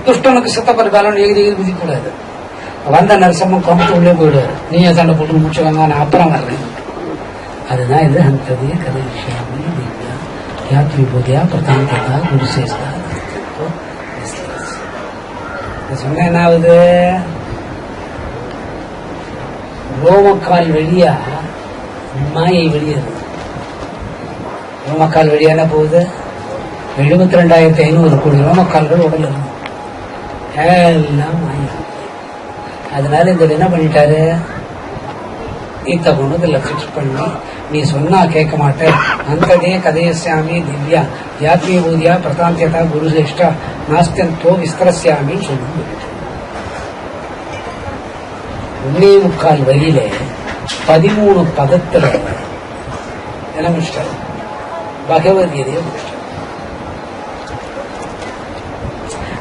துஷ்டனுக்கு சித்தப்பர் காலம் எகிரி விதிக்கூடாது. வந்த நரசம்ம கம்பத்து உள்ளே போயிடுவாரு. நீயே சண்டை போட்டு முடிச்சுவாங்க, நான் அப்புறம் வர்றேன். அதுதான் இது. அந்ததே கதை விஷயமே திவ்யா யாத்ரி போதியா பிரதான குரு சேஷ்டா சொன்ன என்ன ஆகுது? ரோமக்கால் வழியா மாயை வெளியேறுது. ரோமக்கால் வழியா என்ன போகுது? 72,500 கோடி ரோமக்கால்கள் உடல் இருக்கும். எல்லாம் மாயா. அதனால இந்த என்ன பண்ணிட்டாரு? இத்த கொண்டு இதுல பிக்ஸ் பண்ணி நீ சொன்னா கேட்க மாட்டேன். அந்ததே கதையசாமி திவ்யா யாத்மீ பூதியா பிரதாந்தியதா குருசிஷ்டா நாஸ்தியந்தோ விஸ்தரஸ்யாமி சொல்லு. 1.25 வரியில 13 பதத்துல என்ன முடிச்சிட்டாரு? பகவத்கீதையை முடிச்சிட்டாரு.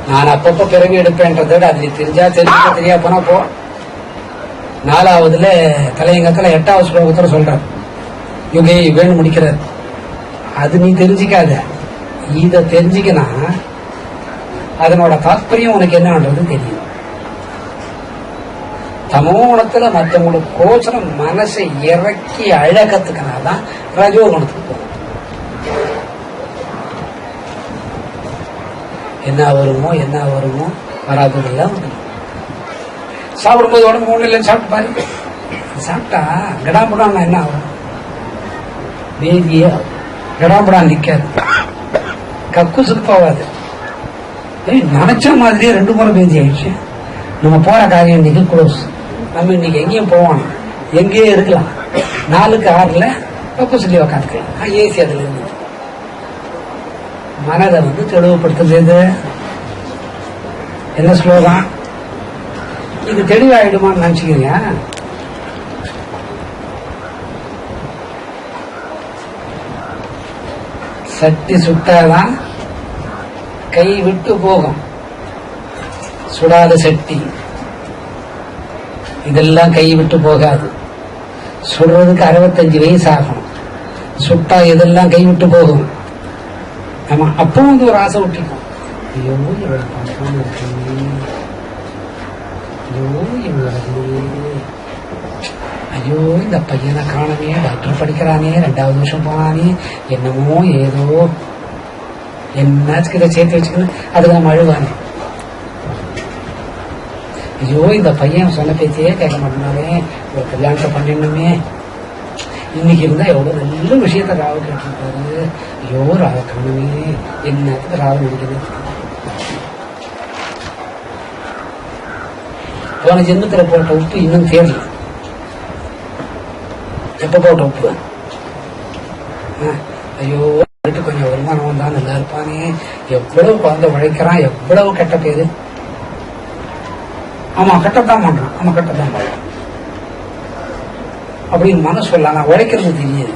நான் அப்பப்ப பிறவி எடுப்பேன்றத விட அதுல தெரிஞ்சா தெரியா போனா போ. 4வதுல தலையங்கத்துல 8வது ஸ்லோகத்துல சொல்றார், யுகே யுகேன்னு முடிக்கிறார். அது நீ தெரிஞ்சிக்காத, இத தெரிஞ்சிக்கனா அதனோட தாற்பயம் உனக்கு என்னன்றது தெரியும். தமோகுணத்துல மற்றவங்களுக்கு கோச்சரம் மனசை இறக்கி அழகத்துக்குனாதான் ரஜோகுணத்துக்கு போகும். என்ன வருமோ வராததெல்லாம் சாப்பிடும்போது உடம்பு ஒண்ணு இல்லைன்னு சாப்பிட்டு பாரு. சாப்பிட்டா கடாம்புடான் என்ன ஆகும்? வேதியே கடாம்புடான் நிக்காது, கக்குசுக்கு போகாது. நினைச்ச மாதிரியே 2 முறை பேதி ஆயிடுச்சு. நம்ம போற காரியம் இன்னைக்கு க்ளோஸ். நம்ம இன்னைக்கு எங்கேயும் போவோம், எங்கேயே இருக்கலாம். 4க்கு 6ல கக்குசுலி உக்காந்துக்கலாம். ஏசி அதுல இருந்து மனதை தெளிவுபடுத்துறது. என்ன ஸ்லோகம் இது? தெளிவாயிடுமான்னு நினைச்சுக்கிறீங்க? சட்டி சுட்டாதான் கை விட்டு போகும். சுடாத சட்டி இதெல்லாம் கை விட்டு போகாது. சுடுறதுக்கு 65 வயசு ஆகும். சுட்டா இதெல்லாம் கை விட்டு போகும். ஆமா, அப்போ ஒரு ஆசை விட்டிக்கும். ஐயோ இவ்வளவு பணம் இருக்கு, ஐயோ இவ்வளவு ஐயோ இந்த பையனை காணவே, டாக்டர் படிக்கிறானே, 2வது வருஷம் போனானே, என்னமோ ஏதோ என்னாச்சுக்கு இதை சேர்த்து வச்சுக்கணும், அதுக்கு நம்ம அழுவானே. ஐயோ இந்த பையன் சொன்ன பேச்சையே கேட்க மாட்டேனாலே, ஒரு கல்யாணத்தை பண்ணிடணுமே, இன்னைக்கு இருந்தா எவ்வளவு நல்ல விஷயத்த ராவ கேட்டிருக்காரு. ஐயோ ராவ காணுமே, என்னத்துக்கு ராவ நினைக்கிறது. போன ஜென்மத்துல போட்ட உப்பு இன்னும் தேரல. எப்ப போட்ட உப்பு? ஐயோ கொஞ்சம் வருமானம் வந்தா நல்லா இருப்பானே, எவ்வளவு குழந்தை உழைக்கிறான், எவ்வளவு கெட்ட பேரு. ஆமா கட்டத்தான் பண்றான், ஆமா கட்டத்தான் பண்றான் அப்படின்னு மனசு சொல்லலாம். நான் உழைக்கிறது தெரியாது.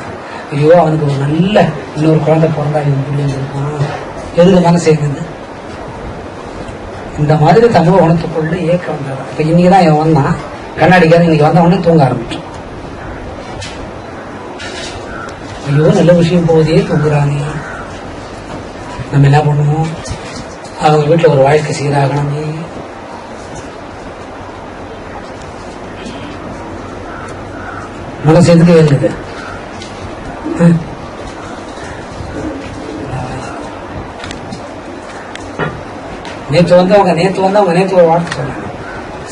ஐயோ அவனுக்கு ஒரு நல்ல இன்னொரு குழந்தை பிறந்தா இருப்பான், எதுக்கு மனசு இருக்குது. இந்த மாதிரி தமிழ் உணத்துக்குள்ள ஏக்கம் வந்தது. இப்ப இன்னைக்குதான் இவன் வந்தான், கண்ணாடிக்காரன் இன்னைக்கு வந்த உடனே தூங்க ஆரம்பிச்சான். ஐயோ நல்ல விஷயம் போதே தூங்குறானே, நம்ம என்ன பண்ணுவோம், அவங்க வீட்டுல ஒரு வாழ்க்கை சீராகணுமே. மனசு எதுக்கு வேண்டுது? நேற்று வந்து ஒரு வார்த்தை சொன்னாங்க,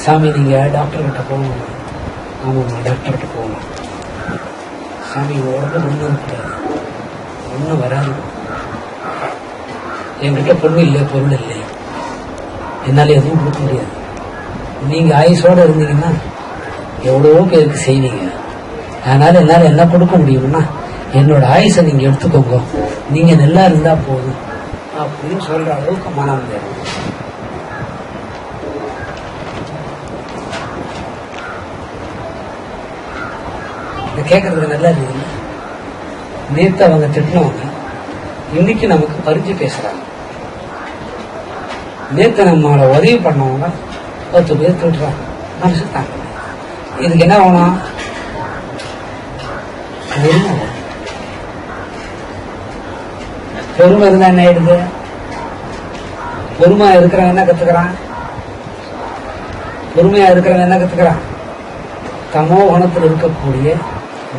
சாமி நீங்க டாக்டர் கிட்ட போகணும். ஆமாம்மா டாக்டர் கிட்ட போகணும். சாமி உடம்பு ஒன்றும் இருக்காது, ஒன்றும் வராது. என்கிட்ட பொண்ணு இல்லை, பொருள் இல்லை, என்னால எதுவும் கொடுக்க முடியாது. நீங்க ஆயுசோட இருந்தீங்கன்னா எவ்வளவோ பேருக்கு செய்வீங்க. அதனால என்னால என்ன கொடுக்க முடியும்னா என்னோட ஆயுசை நீங்க எடுத்துக்கோங்க, நீங்க நல்லா இருந்தா போதும் அப்படின்னு சொல்ற அளவுக்கு மனம் வேணும். கேட்கறதுக்கு நல்லா இருக்குது. நேத்து அவங்க திட்டினவங்க இன்னைக்கு நமக்கு பறிஞ்சு பேசுறாங்க. நேத்து நம்மளை உதவி பண்ணவங்க 10 பேர் திட்டுறாங்க, மனசு தாங்க. இதுக்கு என்ன வேணும்? பொறுமை இருந்தா என்ன ஆயிடுது? பொறுமையா இருக்கிறவன் என்ன கத்துக்கிறான்? பொறுமையா இருக்கிறவன் என்ன கத்துக்கிறான்? தமோ குணத்தில் இருக்கக்கூடிய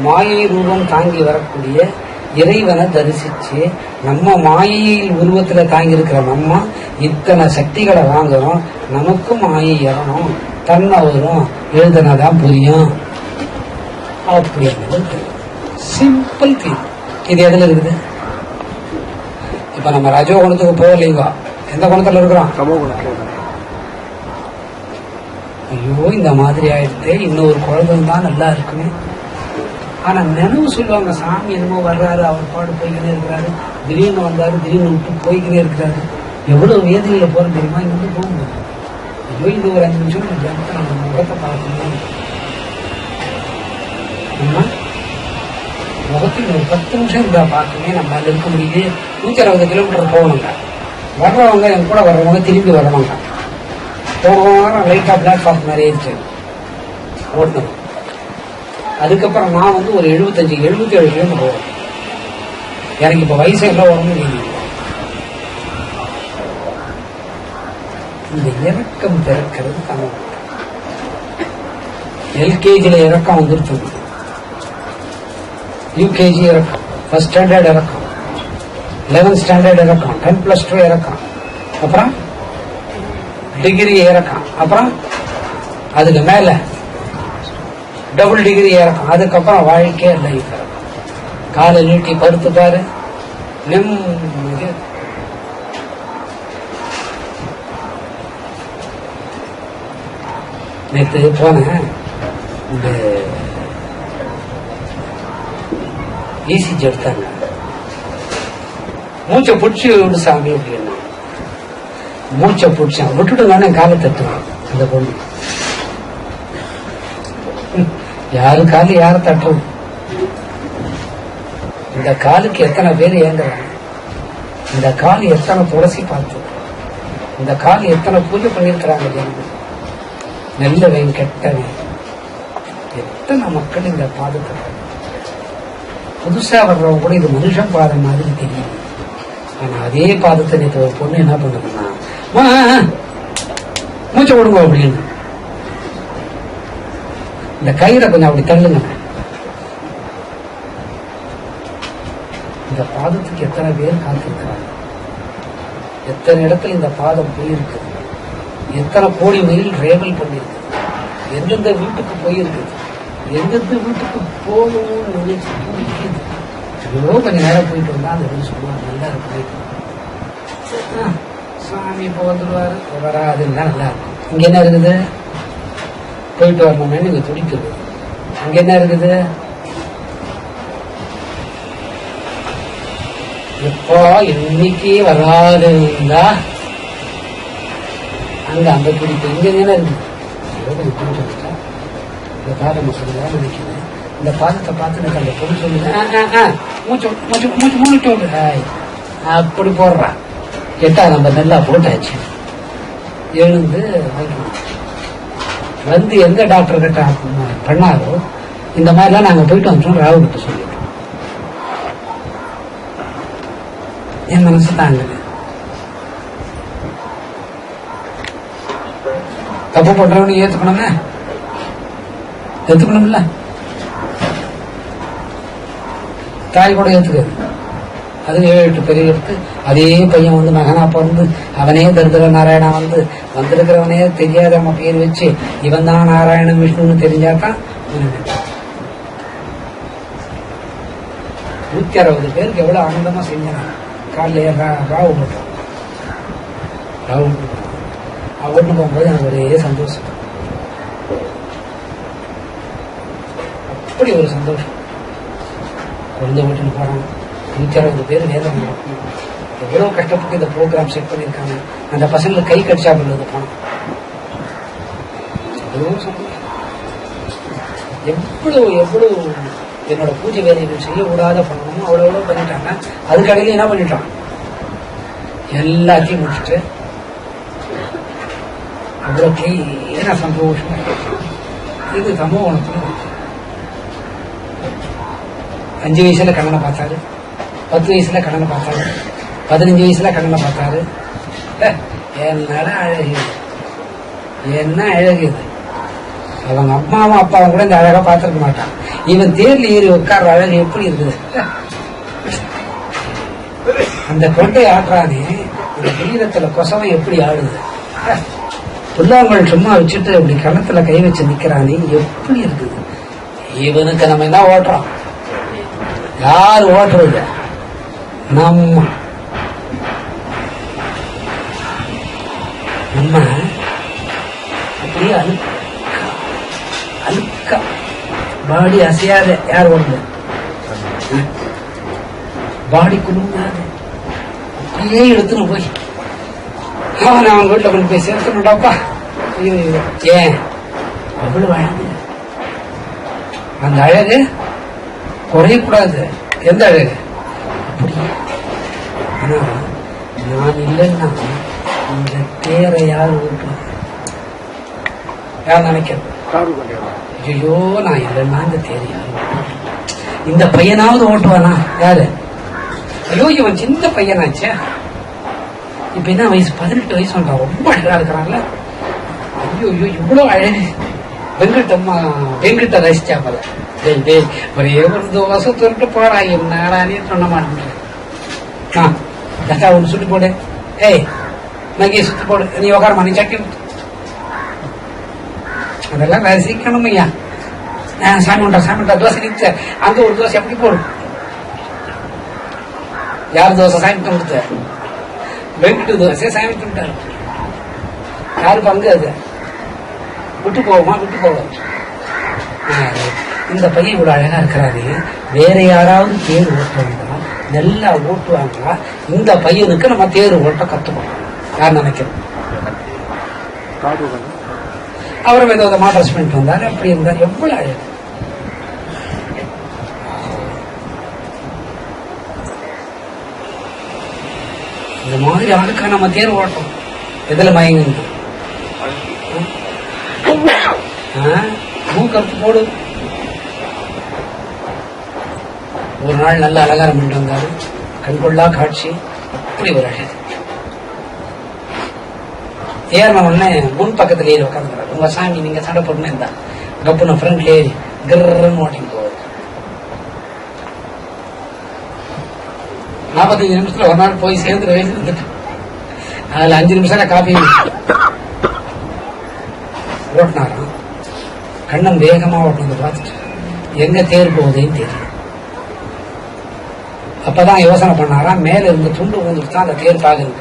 மாயை ரூபம் தாங்கி வரக்கூடிய இறைவனை தரிசிச்சு, நம்ம மாயையில் உருவத்துல தாங்கி இருக்கிற நம்ம இத்தனை சக்திகளை வாங்குறோம், நமக்கும் மாயை ஏறணும், தன்மை வரும், எழுதுனாதான் புரியும் அப்படின்னு சிம்பிள் தீர்வு. இது எதுல இருக்குது? இப்ப நம்ம ரஜோ குணத்துக்கு போகலைவா, எந்த குணத்துல இருக்கிறோம்? ஐயோ இந்த மாதிரி ஆயிடுத்து, இன்னொரு குழந்தை தான் நல்லா இருக்குன்னு. ஆனா நினைவு சொல்லுவாங்க, சாமி என்னமோ வர்றாரு, அவர் பாடு போய்கினே இருக்கிறாரு, திடீர்னு வந்தாரு, திடீர்னு விட்டு போய்கினே இருக்கிறாரு. எவ்வளவு வேதனையில போற தெரியுமா? இங்க வந்து போகும்போது ஐயோ இது ஒரு 5 நிமிஷம் நம்ம முகத்தை பார்க்கணும், முகத்தில் ஒரு 10 நிமிஷம் இருந்தா பார்க்கணுமே, நம்மளால இருக்க முடியுது. 160 கிலோமீட்டர் போகணுங்க. வர்றவங்க என் கூட வர்றவங்க திரும்பி வரணுங்க. போனவங்க லைட்டா பிளாட்ஃபார்ம் மாதிரி ஆயிடுச்சு ஓட்டணும். அதுக்கப்புறம் நான் வந்து ஒரு 75-77 கிலோமீட்டர் போவேன். எனக்கு இப்ப வயசு எல்லாம் வரணும். இந்த இறக்கம் பிறக்கிறது தமிழ். எல்கேஜில இறக்கம் வந்துருச்சு, யூகேஜி இறக்கம், ஃபர்ஸ்ட் ஸ்டாண்டர்ட் இறக்கம், 11th ஸ்டாண்டர்ட் இறக்கம், 10+2 இறக்கம், அப்புறம் டிகிரி இறக்கம், அப்புறம் அதுக்கு மேல டபுள் டிகிரி இறக்கம், அதுக்கப்புறம் வாழ்க்கை லைஃப் இறக்கம். காலை நீட்டி பருத்து பாரு, நிம்மதி. நேற்று போனேன், இந்த இசிஜி எடுத்தாங்க. மூச்சை பிடிச்சி விடு சாமி அப்படின்னு மூச்சை பிடிச்சான். விட்டுட்டு காலை தட்டுவான் அந்த பொண்ணு. யாரு காலு யார தட்டும்? இந்த காலுக்கு எத்தனை பேர் ஏங்குறாங்க, இந்த கால் எத்தனை துளசி பார்த்து, இந்த கால் எத்தனை பூஜை பண்ணிருக்கிறாங்க ஜனங்கள். நல்லவன் கெட்டவன் எத்தனை மக்கள் இந்த பாதத்தை. புதுசா வர்றவங்க கூட இது மனுஷன் பாதம் மாதிரி தெரியும். ஆனா அதே பாதத்தை நேற்று ஒரு பொண்ணு என்ன பண்ணுதுன்னா, மூச்சை விடுங்க அப்படின்னு இந்த கயிறை கொஞ்சம் அப்படி தள்ளுங்க. இந்த பாதத்துக்கு எத்தனை பேர் காத்திருக்கிறாங்க, எத்தனை இடத்துல இந்த பாதம் போயிருக்கு, எத்தனை கோடி மைல் டிராவல் பண்ணிருக்கு, எந்தெந்த வீட்டுக்கு போயிருக்கு, எந்தெந்த வீட்டுக்கு போகணும்னு நினைச்சு துடிக்குது. எவ்வளோ கொஞ்சம் நேரம் போயிட்டு வந்தா அந்த வீடு சொல்லுவாங்க, நல்லா இருக்கு சாமி இப்போ வந்துடுவாரு வராதுன்னா நல்லா இருக்கும். இங்க என்ன இருக்குது, போயிட்டு வரணும்னு நீங்க துடிக்குது. அங்க என்ன இருக்குது, எப்போ இன்னைக்கு வராதுன்னா அங்க அந்த துடிப்பு. இங்க என்ன இருக்குது, இந்த பாதம் சொல்லுதான் நினைக்கிறேன். இந்த பாதத்தை பார்த்து எனக்கு அந்த பொருள் சொல்லுது, மூச்சு மூச்சு மூச்சு மூச்சு விடு, அப்படி போடுறான். 8ஆம் நம்பர் நல்லா போட்டாச்சு. எழுந்து வந்து எந்த டாக்டர் கிட்ட பண்ணாரோ இந்த மாதிரிலாம் நாங்க போயிட்டு வந்துட்டோம், ராவு கிட்ட சொல்லிட்டோம். என் மனசு தாங்க தப்பு பண்றவனு ஏத்துக்கணும்ல, தாய் கூட ஏத்துக்காது. அது 7-8 பெரிய எடுத்து அதே பையன் வந்து மகனா பிறந்து அவனே தரித்திர நாராயணா வந்திருக்கிறவனே தெரியாத நம்ம பேர் வச்சு இவன் தான் நாராயணன் விஷ்ணுன்னு தெரிஞ்சாதான் 160 பேருக்கு எவ்வளவு ஆனந்தமா செஞ்சான். காலையில ராவு போட்டோம், அவன்னு போகும்போது எனக்கு ஒரே சந்தோஷம், அப்படி ஒரு சந்தோஷம். குழந்தை வீட்டுக்கு போறான், 160 பேர் வேதம் எவ்வளவு கஷ்டப்பட்டு இந்த ப்ரோக்ராம் செட் பண்ணிருக்காங்க. அந்த பசங்களுக்கு கை கடிச்சா உள்ளது பணம். எவ்வளவு எவ்வளவு என்னோட பூஜை வேலைகள் செய்யக்கூடாத பண்ணணும் அவ்வளவு பண்ணிட்டாங்க. அதுக்கடையில என்ன பண்ணிட்டான், எல்லாத்தையும் முடிச்சுட்டு அவ்வளவு கிளீனா சந்தோஷமா. இது சமூகத்துல 5 வயசுல கண்ணனை பார்த்தாரு, 10 வயசுல கண்ணனை பார்த்தாரு, 15 வயசுல கண்ணனை பார்த்தாரு. என்னடா அழகு, என்ன அழகு இது. அவங்க அம்மாவும் அப்பாவும் கூட இந்த அழகா பார்த்திருக்க மாட்டான். இவன் தேர்ல ஏறி உட்கார்ற அழகு எப்படி இருக்குது. அந்த கொண்டை ஆற்றானே இந்த வீரத்துல கொசவன் எப்படி ஆடுது. புல்லாங்குழல் சும்மா வச்சுட்டு அப்படி கணத்துல கை வச்சு நிக்கிறானே எப்படி இருக்குது. இவனுக்கு நம்ம என்ன ஓட்டுறோம், யாரு ஓட்டுறது, நம்ம அப்படியே அழுக்கா பாடி அசையாத யார் ஓடுது, பாடி குழுங்காது அப்படியே எடுத்துன்னு போய் அவன் அவன் வீட்டுல கொண்டு போய் சேர்த்துட்டாப்பா. ஏன் அவ்வளவு அழகு, அந்த அழகு குறையக்கூடாது. எந்த அழகு அப்படி. ஆனா நான் இல்லைன்னா இந்த தேரை யார் ஓட்டுவாங்க, யார் நினைக்கிறது, ஐயோ நான் இல்லைன்னா இந்த தேரை யார் ஓட்டுவாங்க. இந்த பையனாவது ஓட்டுவானா யாரு, ஐயோ இவன் சின்ன பையனாச்சே, இப்ப என்ன வயசு 18 வயசு வந்தான், ரொம்ப அழகா இருக்கிறான்ல, ஐயோ ஐயோ இவ்வளவு அழகு. வெங்கட்ட ரசிச்சா போல, ஒரே ஒரு தோசை திருட்டு போறா, என்னடானே சொன்ன மாட்டேன். தக்கா ஒண்ணு சுட்டு போடு, ஏய் நகையை சுட்டு போடு, நீ உக்காரமா, நீ சட்டி அதெல்லாம் ரசிக்கணும் ஐயா. சாமி உண்டா தோசை நிச்ச, அங்க ஒரு தோசை எப்படி போடும், யார் தோசை சாமி கொடுத்த, வெங்கட்டு தோசை சாமி கொடுத்தாரு, யாரு பங்கு அது, விட்டு போவோமா, விட்டு போவோம். இந்த பையன் இவ்வளவு அழகா இருக்கிறாரு, வேற யாராவது தேர் ஓட்டுவாங்களா, நல்லா ஓட்டுவாங்களா, இந்த பையனுக்கு நம்ம தேர் ஓட்ட கத்துக்கணும். யார் நினைக்கிறோம், அவரும் ஏதோ விதமா ட்ரெஸ் பண்ணிட்டு வந்தாரு, அப்படி இருந்தாரு, எவ்வளவு அழகு. இந்த மாதிரி ஆளுக்கா நம்ம தேர் ஓட்டணும். எதுல மயங்க மூக்கறுத்து போடு. ஒரு நாள் நல்ல அலங்காரம் பண்ணிட்டு வந்தாரு, கண்கொள்ளா காட்சி, அப்படி ஒரு அழகு. ஏறின உடனே முன் பக்கத்துல ஏறி உட்காந்துக்கிறாரு. உங்க சாமி நீங்க சண்டை போடணும் இருந்தா கப்புன ஃப்ரண்ட்ல ஏறி கிர்ன்னு ஓட்டிட்டு போகுது. 45 நிமிஷத்துல ஒரு நாள் போய் சேர்ந்து வந்துட்டு அதுல 5 நிமிஷம் காப்பி ஓட்டினாராம். கண்ணன் வேகமா ஓட்டினது பார்த்துட்டு எங்க தேர் போகுதுன்னு தெரியும். அப்பதான் யோசனை பண்ணாராம், மேல இருந்து துண்டு ஊந்துட்டு தான் அந்த தேர் பாக்குது.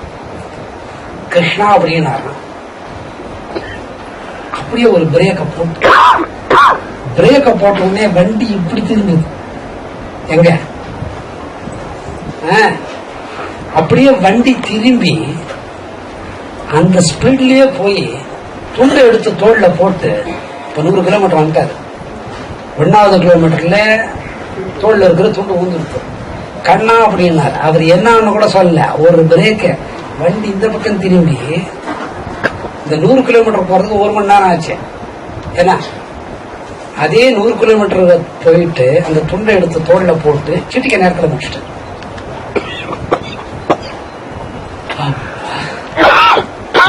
கிருஷ்ணா அப்படின்னாராம். அப்படியே ஒரு பிரேக்க போட்ட உடனே வண்டி இப்படி திரும்புது. எங்க அப்படியே வண்டி திரும்பி அந்த ஸ்பீட்லயே போய் துண்டை எடுத்து தோல்ல போட்டு இப்ப 100 கிலோமீட்டர் வந்துட்டாரு. 1வது கிலோமீட்டர்ல தோல்ல இருக்கிற துண்டு ஊந்துருச்சு. கண்ணா அப்படின்னாரு. அவர் என்னன்னு கூட சொல்ல, ஒரு பிரேக்க வண்டி இந்த பக்கம் திரும்பி இந்த 100 கிலோமீட்டர் போறதுக்கு 1 மணி நேரம் ஆச்சு. ஏன்னா அதே 100 கிலோமீட்டர் போயிட்டு அந்த துண்டை எடுத்து தோல்ல போட்டு சிட்டிக்க நேரத்தில் முடிச்சுட்டு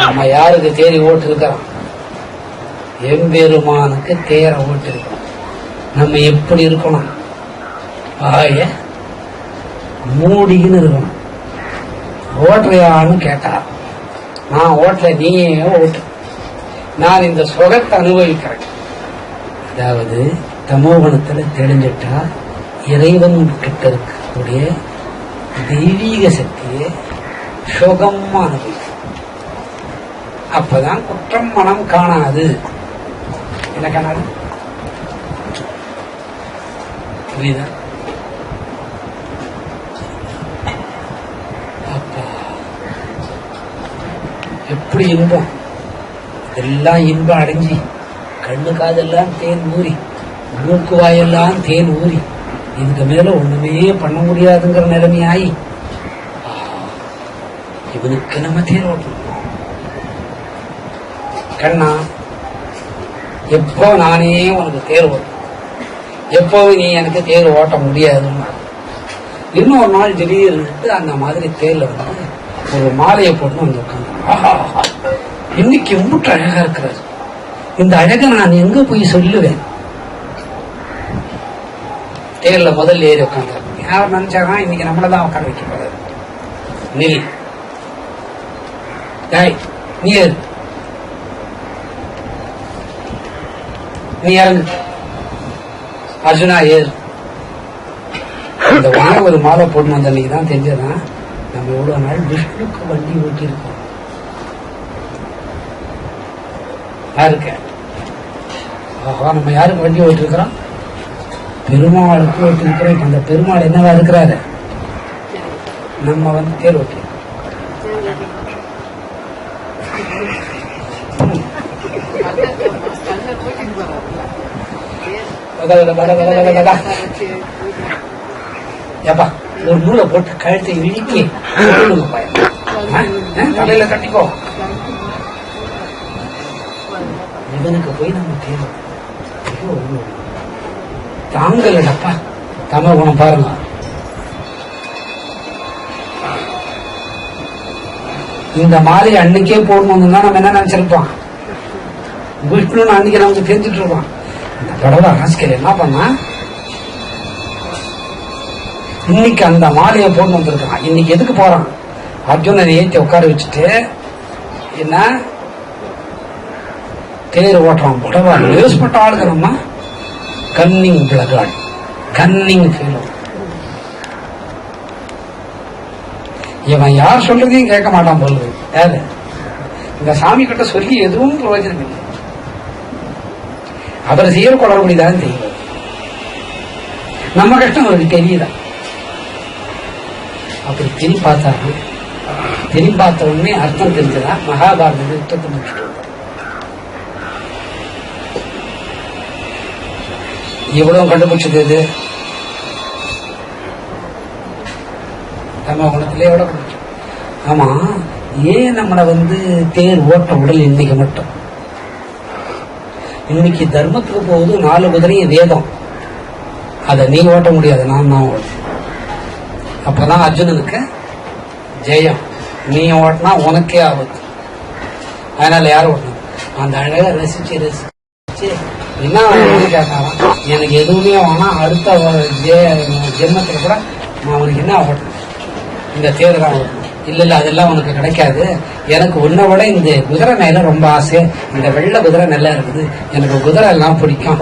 நம்ம யாருக்கு தேறி ஓட்டு இருக்கிறோம்? எம்பெருமானுக்கு தேர ஓட்டு இருக்கணும். நம்ம எப்படி இருக்கணும்? ஆய மூடின்னு இருக்கணும். ஓட்டுறையான்னு கேட்டா நான் ஓட்டல, நீயே ஓட்டு, நான் இந்த சுகத்தை அனுபவிக்கிறேன். அதாவது தமோகுணத்துல தெளிஞ்சிட்டா இறைவன் கிட்ட இருக்கக்கூடிய தெய்வீக சக்தியை சுகமா அனுபவிக்கும். அப்பதான் குற்றம் மனம் காணாது. என்ன காணாது? புரியுதா? அப்பா எப்படி இன்பம்! எல்லாம் இன்பம் அடைஞ்சி கண்ணு காதெல்லாம் தேன் ஊறி மூக்கு வாயெல்லாம் தேன் ஊறி இதுக்கு மேல ஒண்ணுமே பண்ண முடியாதுங்கிற நிலைமையாயி இவனுக்கு நம்ம தேர் ஓட்டணும். கண்ணா, எப்போ நானே உனக்கு தேர் ஓட்டணும், எப்போவும் நீ எனக்கு தேர் ஓட்ட முடியாதுன்னா இன்னொரு நாள் திடீர்னு அந்த மாதிரி தேர்ல வந்து ஒரு மாலையை போட்டு வந்து உட்காந்து இன்னைக்கு மூட்டு அழகா இருக்கிறாரு. இந்த அழகை நான் எங்க போய் சொல்லுவேன்? தேர்ல முதல்ல ஏறி உட்காந்து யார் நினைச்சாங்க இன்னைக்கு நம்மளதான் உட்கார வைக்க போறாரு. நில், நீ ஏறு, நீ இறங்கு, அர்ஜுனா ஏறு. இந்த வாங்க ஒரு மாலை போட்டு வந்த அன்னைக்கு தான் தெரிஞ்சதான் நம்ம எவ்வளவு நாள் விஷ்ணுக்கு வண்டி ஓட்டி இருக்கோம். யாருக்க நம்ம யாருக்கு வண்டி ஓட்டி இருக்கிறோம்? பெருமாளுக்கு ஓட்டி இருக்கிறோம். இப்ப அந்த பெருமாள் என்னவா இருக்கிறாரு? நம்ம வந்து தேர் ஓட்டி ஏப்பா ஒரு நூலை போட்டு கழுத்தை இழுக்கி தலையில கட்டிக்கோ. இவனுக்கு போய் நம்ம தேவை தாங்கலப்பா. தம குணம் பாருங்க. இந்த மாதிரி அன்னைக்கே போடணும் தான் நம்ம என்ன நினைச்சிருப்போம்? விஷ்ணுன்னு அன்னைக்கு நமக்கு தெரிஞ்சுட்டு இருப்போம். இந்த படவை ஆசிரியர் என்ன பண்ணா இன்னைக்கு அந்த மாலையை போட்டு வந்திருக்கான். இன்னைக்கு எதுக்கு போறான்? அர்ஜுனனை ஏற்றி உட்கார வச்சுட்டு என்ன தேர் ஓட்டுறான். படவா லேஸ் பட்ட ஆளுக்கு நம்ம கன்னிங் பிளகாட், கன்னிங் ஃபீலும். இவன் யார் சொல்றதையும் கேட்க மாட்டான் போலுது. யாரு? இந்த சாமி கிட்ட சொல்லி எதுவும் பிரயோஜனம் இல்லை. அவர் செய்யற குளறுபடிதான் தெரியும். நம்ம கஷ்டம் அவருக்கு தெரியுதா? அப்படி திரும்பி பார்த்தாரு. திரும்பி பார்த்த உடனே அர்த்தம் தெரிஞ்சதா? மகாபாரத யுத்தத்தை முடிச்சுட்டு இவ்வளவு கண்டுபிடிச்சது எது? தம குணத்திலே எவ்வளவு கண்டுபிடிச்சோம். ஆமா, ஏன் நம்மளை வந்து தேர் ஓட்ட உடல் இன்னைக்கு மட்டும்? இன்னைக்கு தர்மத்துக்கு போகுது 4 குதிரையும் வேதம். அதை நீ ஓட்ட முடியாது, நான் ஓட்ட. அப்பதான் அர்ஜுனனுக்கு ஜெயம். நீ ஓட்டினா உனக்கே ஆபத்து. அதனால யாரும் ஓட்டணும்? அந்த அழகை ரசிச்சு வச்சு என்ன கேட்டாலும் எனக்கு எதுவுமே வேணாம், அடுத்த ஜென்மத்தில் கூட நான் அவனுக்கு என்ன ஓட்டணும், இந்த தேர் தான் ஓட்டணும். இல்ல அதெல்லாம் உனக்கு கிடைக்காது, எனக்கு உன்னை விட இந்த குதிரை மேல ரொம்ப ஆசை, இந்த வெள்ளை குதிரை நல்லா இருக்குது, எனக்கு குதிரை எல்லாம் பிடிக்கும்.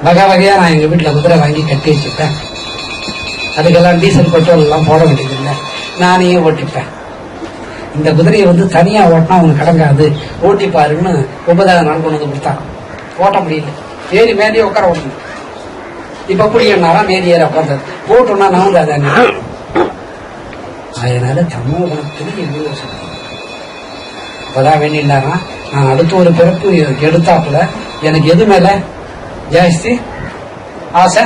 வகை வகையா நான் எங்க வீட்டுல குதிரை வாங்கி கட்டி வச்சுப்பேன், அதுக்கெல்லாம் டீசல் பெட்ரோல் எல்லாம் போட வேண்டியதில்லை, நானே ஓட்டிப்பேன். இந்த குதிரையை தனியா ஓட்டினா அவனுக்கு கடங்காது, ஓட்டி பாருன்னு 9வது நாள் கொண்டு வந்து கொடுத்தாங்க. ஓட்ட முடியல, ஏறி மேலேயே உட்கார ஓட்டணும். இப்ப புரியனாலும் மேலே ஏற உட்கார்ந்தது ஓட்டணும்னா நான் அதானே. அதனால தமோ குணத்துல எவ்வளவு சொல்லுங்க. அப்பதான் வேண்டினாரா, நான் அடுத்த ஒரு பிறப்பு எடுத்தாப்புல எனக்கு எது மேல ஜாஸ்தி ஆசை?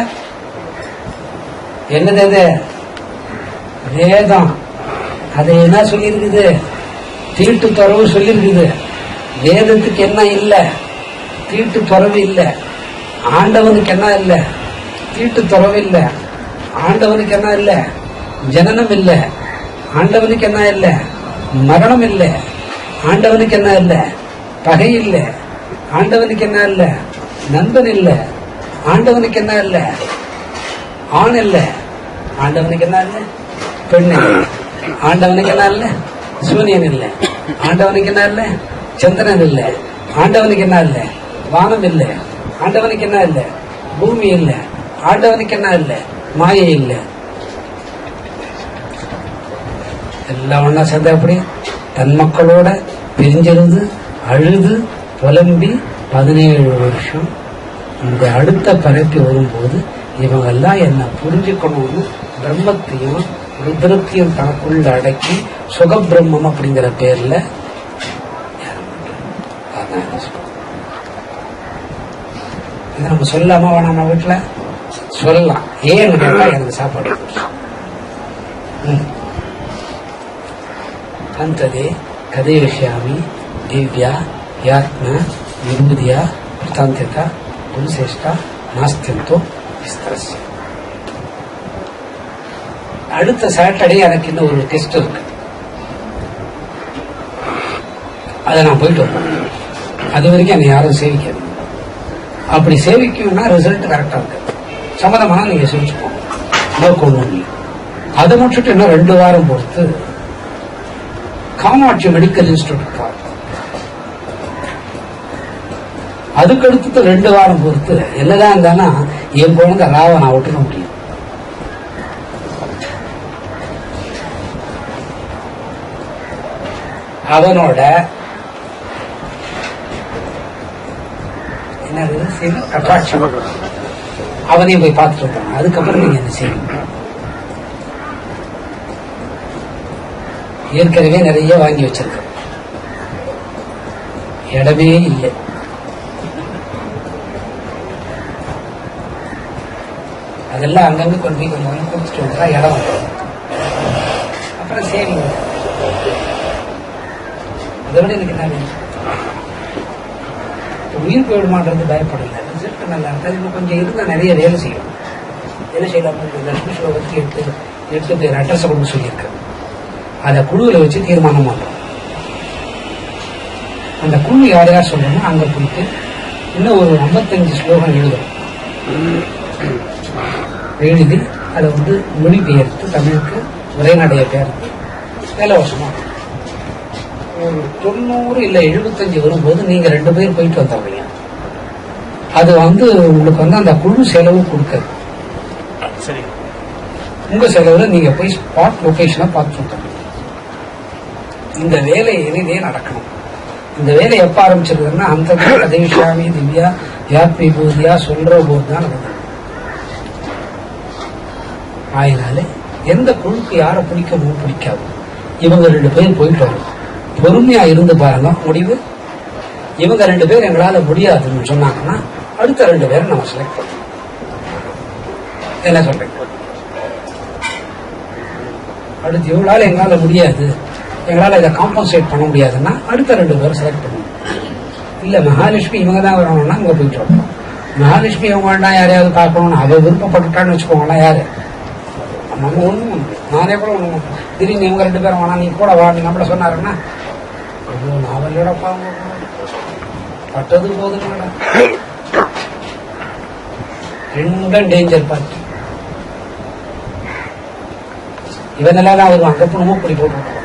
என்னது அது? வேதம். அது என்ன சொல்லியிருக்குது? தீட்டு துறவு சொல்லியிருக்குது. வேதத்துக்கு என்ன இல்ல? தீட்டு துறவு இல்ல. ஆண்டவனுக்கு என்ன இல்ல? தீட்டு துறவு இல்ல. ஆண்டவனுக்கு என்ன இல்ல? ஜனனம் இல்ல. ஆண்டவனுக்கு என்ன இல்ல? மரணம் இல்ல. ஆண்டவனுக்கு என்ன இல்ல? பகை இல்ல. ஆண்டவனுக்கு என்ன இல்ல? நண்பன் இல்ல. ஆண்டவனுக்கு என்ன இல்ல? ஆண் இல்ல. ஆண்டவனுக்கு என்ன இல்ல? பெண் இல்ல. ஆண்டவனுக்கு என்ன இல்ல? சூரியன் இல்ல. ஆண்டவனுக்கு என்ன இல்ல? சந்திரன் இல்ல. ஆண்டவனுக்கு என்ன இல்ல? வானம் இல்ல. ஆண்டவனுக்கு என்ன இல்ல? பூமி இல்ல. ஆண்டவனுக்கு என்ன இல்ல? மாயை இல்ல. எல்லாம் ஒன்னா சேர்ந்த எப்படி தன் மக்களோட பிரிஞ்சிருந்து அழுது புலம்பி 17 வருஷம் இந்த அடுத்த பரப்பி வரும்போது இவங்கெல்லாம் என்ன புரிஞ்சுக்கணும்னு பிரம்மத்தையும் ருத்ரத்தையும் தனக்குள்ள அடக்கி சுகபிரம்மம் அப்படிங்கிற பேர்ல இதை நம்ம சொல்லாம வேணாம், வீட்டுல சொல்லலாம். ஏன்னு கேட்டா எனக்கு சாப்பாடு ಅಂತದೆ ಕದಯಿಷ್ಯಾಮಿ ದಿವ್ಯ ಯಾತ್ಮ ವಿಭೂದಿಯ ವೃತ್ತಾಂತ್ಯತ ಗುರುಶ್ರೇಷ್ಠ ನಾಸ್ತಿಂತೋ ವಿಸ್ತರಸ್ಯ. அடுத்த சாட்டர்டே எனக்கு இன்னும் ஒரு டெஸ்ட் இருக்கு, அதை நான் போயிட்டு வரேன். அது வரைக்கும் என்னை யாரும் சேவிக்காது. அப்படி சேவிக்கணும்னா ரிசல்ட் கரெக்டா இருக்கு, சம்மதமான நீங்க சேவிச்சுக்கோங்க, நோக்கம் ஒண்ணும் இல்லை. அதை முடிச்சுட்டு இன்னும் 2 வாரம் பொறுத்து காமாட்சி மெடிக்கல் இன்ஸ்டிடியூட் போறேன். அதுக்கு அடுத்து 2 வாரம் பொறுத்து என்னதான் இருந்தானா என் குழந்தை ராவ நான் விட்டுக்க முடியும். அவனோட என்ன அட்ராக்ஷன், அவனையும் போய் பார்த்துட்டு வந்தாங்க. அதுக்கப்புறம் நீங்க என்ன செய்யணும்? ஏற்கனவே நிறைய வாங்கி வச்சிருக்க, இடமே இல்லை. அதெல்லாம் அங்கங்க கொண்டு போய் கொஞ்சம் கொடுத்துட்டு வந்தா இடம் வரும். அப்புறம் சேவிங்க. அதை விட எனக்கு என்ன வேணும்? உயிர் போயிடுமான்றது பயப்படல, ரிசல்ட் நல்லா இருக்காது. இன்னும் கொஞ்சம் இருந்தா நிறைய வேலை செய்யும். என்ன செய்யலாம்? லட்சுமி ஸ்லோகத்துக்கு 8 பேர் அட்ரஸ் கொண்டு சொல்லியிருக்கேன். அதை குழுவில் வச்சு தீர்மானம் பண்றோம். அந்த குழு யார் யார் சொல்லணும் அங்க போயிட்டு இன்னும் ஒரு 55 ஸ்லோகம் எழுதும். எழுதி அதை மொழிபெயர்த்து தமிழுக்கு உரைநடைய பெயர்த்து இலவசமா ஒரு 90 இல்ல 75 வரும்போது நீங்க 2 பேர் போயிட்டு வந்துடுறீங்க. அது உங்களுக்கு அந்த குழு செலவு கொடுக்காது. உங்க செலவுல நீங்க போய் ஸ்பாட் லொகேஷனை பார்த்து இந்த வேலை இனிதே நடக்கணும். இந்த வேலை எப்ப ஆரம்பிச்சிருக்குன்னா அந்த கதவிஷாமி திவ்யா யாத்மி பூதியா சொல்ற போதுதான் நடந்தது. ஆயினால எந்த குழுக்கு யாரை பிடிக்கணும் பிடிக்காது, இவங்க 2 பேர் போயிட்டு வரும். பொறுமையா இருந்து பாருங்க முடிவு. இவங்க 2 பேர் எங்களால முடியாதுன்னு சொன்னாங்கன்னா அடுத்த 2 பேரை நம்ம செலக்ட் பண்ணணும். என்ன சொல்றீங்க? அடுத்து இவங்களால எங்களால முடியாது, எங்களால இதை காம்பன்சேட் பண்ண முடியாதுன்னா அடுத்த 2 பேரும் செலக்ட் பண்ணுவோம். இல்ல மகாலட்சுமி இவங்க தான் வரணும்னா இங்க போயிட்டு வரணும். மகாலட்சுமி இவங்க வேண்டாம் யாரையாவது பார்க்கணும்னு அவ விருப்பப்பட்டுட்டான்னு வச்சுக்கோங்களா, யாரு நம்ம ஒண்ணும் நானே கூட ஒண்ணு திடீர்னு இவங்க 2 பேரும் வேணா நீ கூட வா, நீ நம்மள சொன்னாருன்னா நாவலோட பட்டது போதும். ரெண்டும் டேஞ்சர் பார்ட்டி. இவனெல்லாம் தான் வருவான், கப்புனமும் இப்படி போட்டு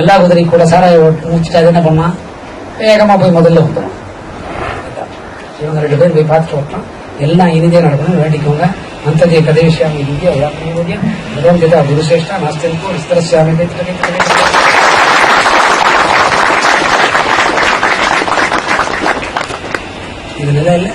எல்லா குதிரை கூட சாராய முடிச்சுட்டு அது என்ன பண்ணான், வேகமா போய் முதல்ல வந்துடும். இவங்க 2 பேரும் போய் பார்த்துட்டு வரலாம். எல்லாம் இனிதே நடக்கணும்னு வேண்டிக்கோங்க. மந்ததே கதேஷ்யாமி இந்தியா யாத்தியா குருசேஷ்டா நாஸ்திரிக்கோ விஸ்தரஸ்யாமி. இது நல்லா இல்லை.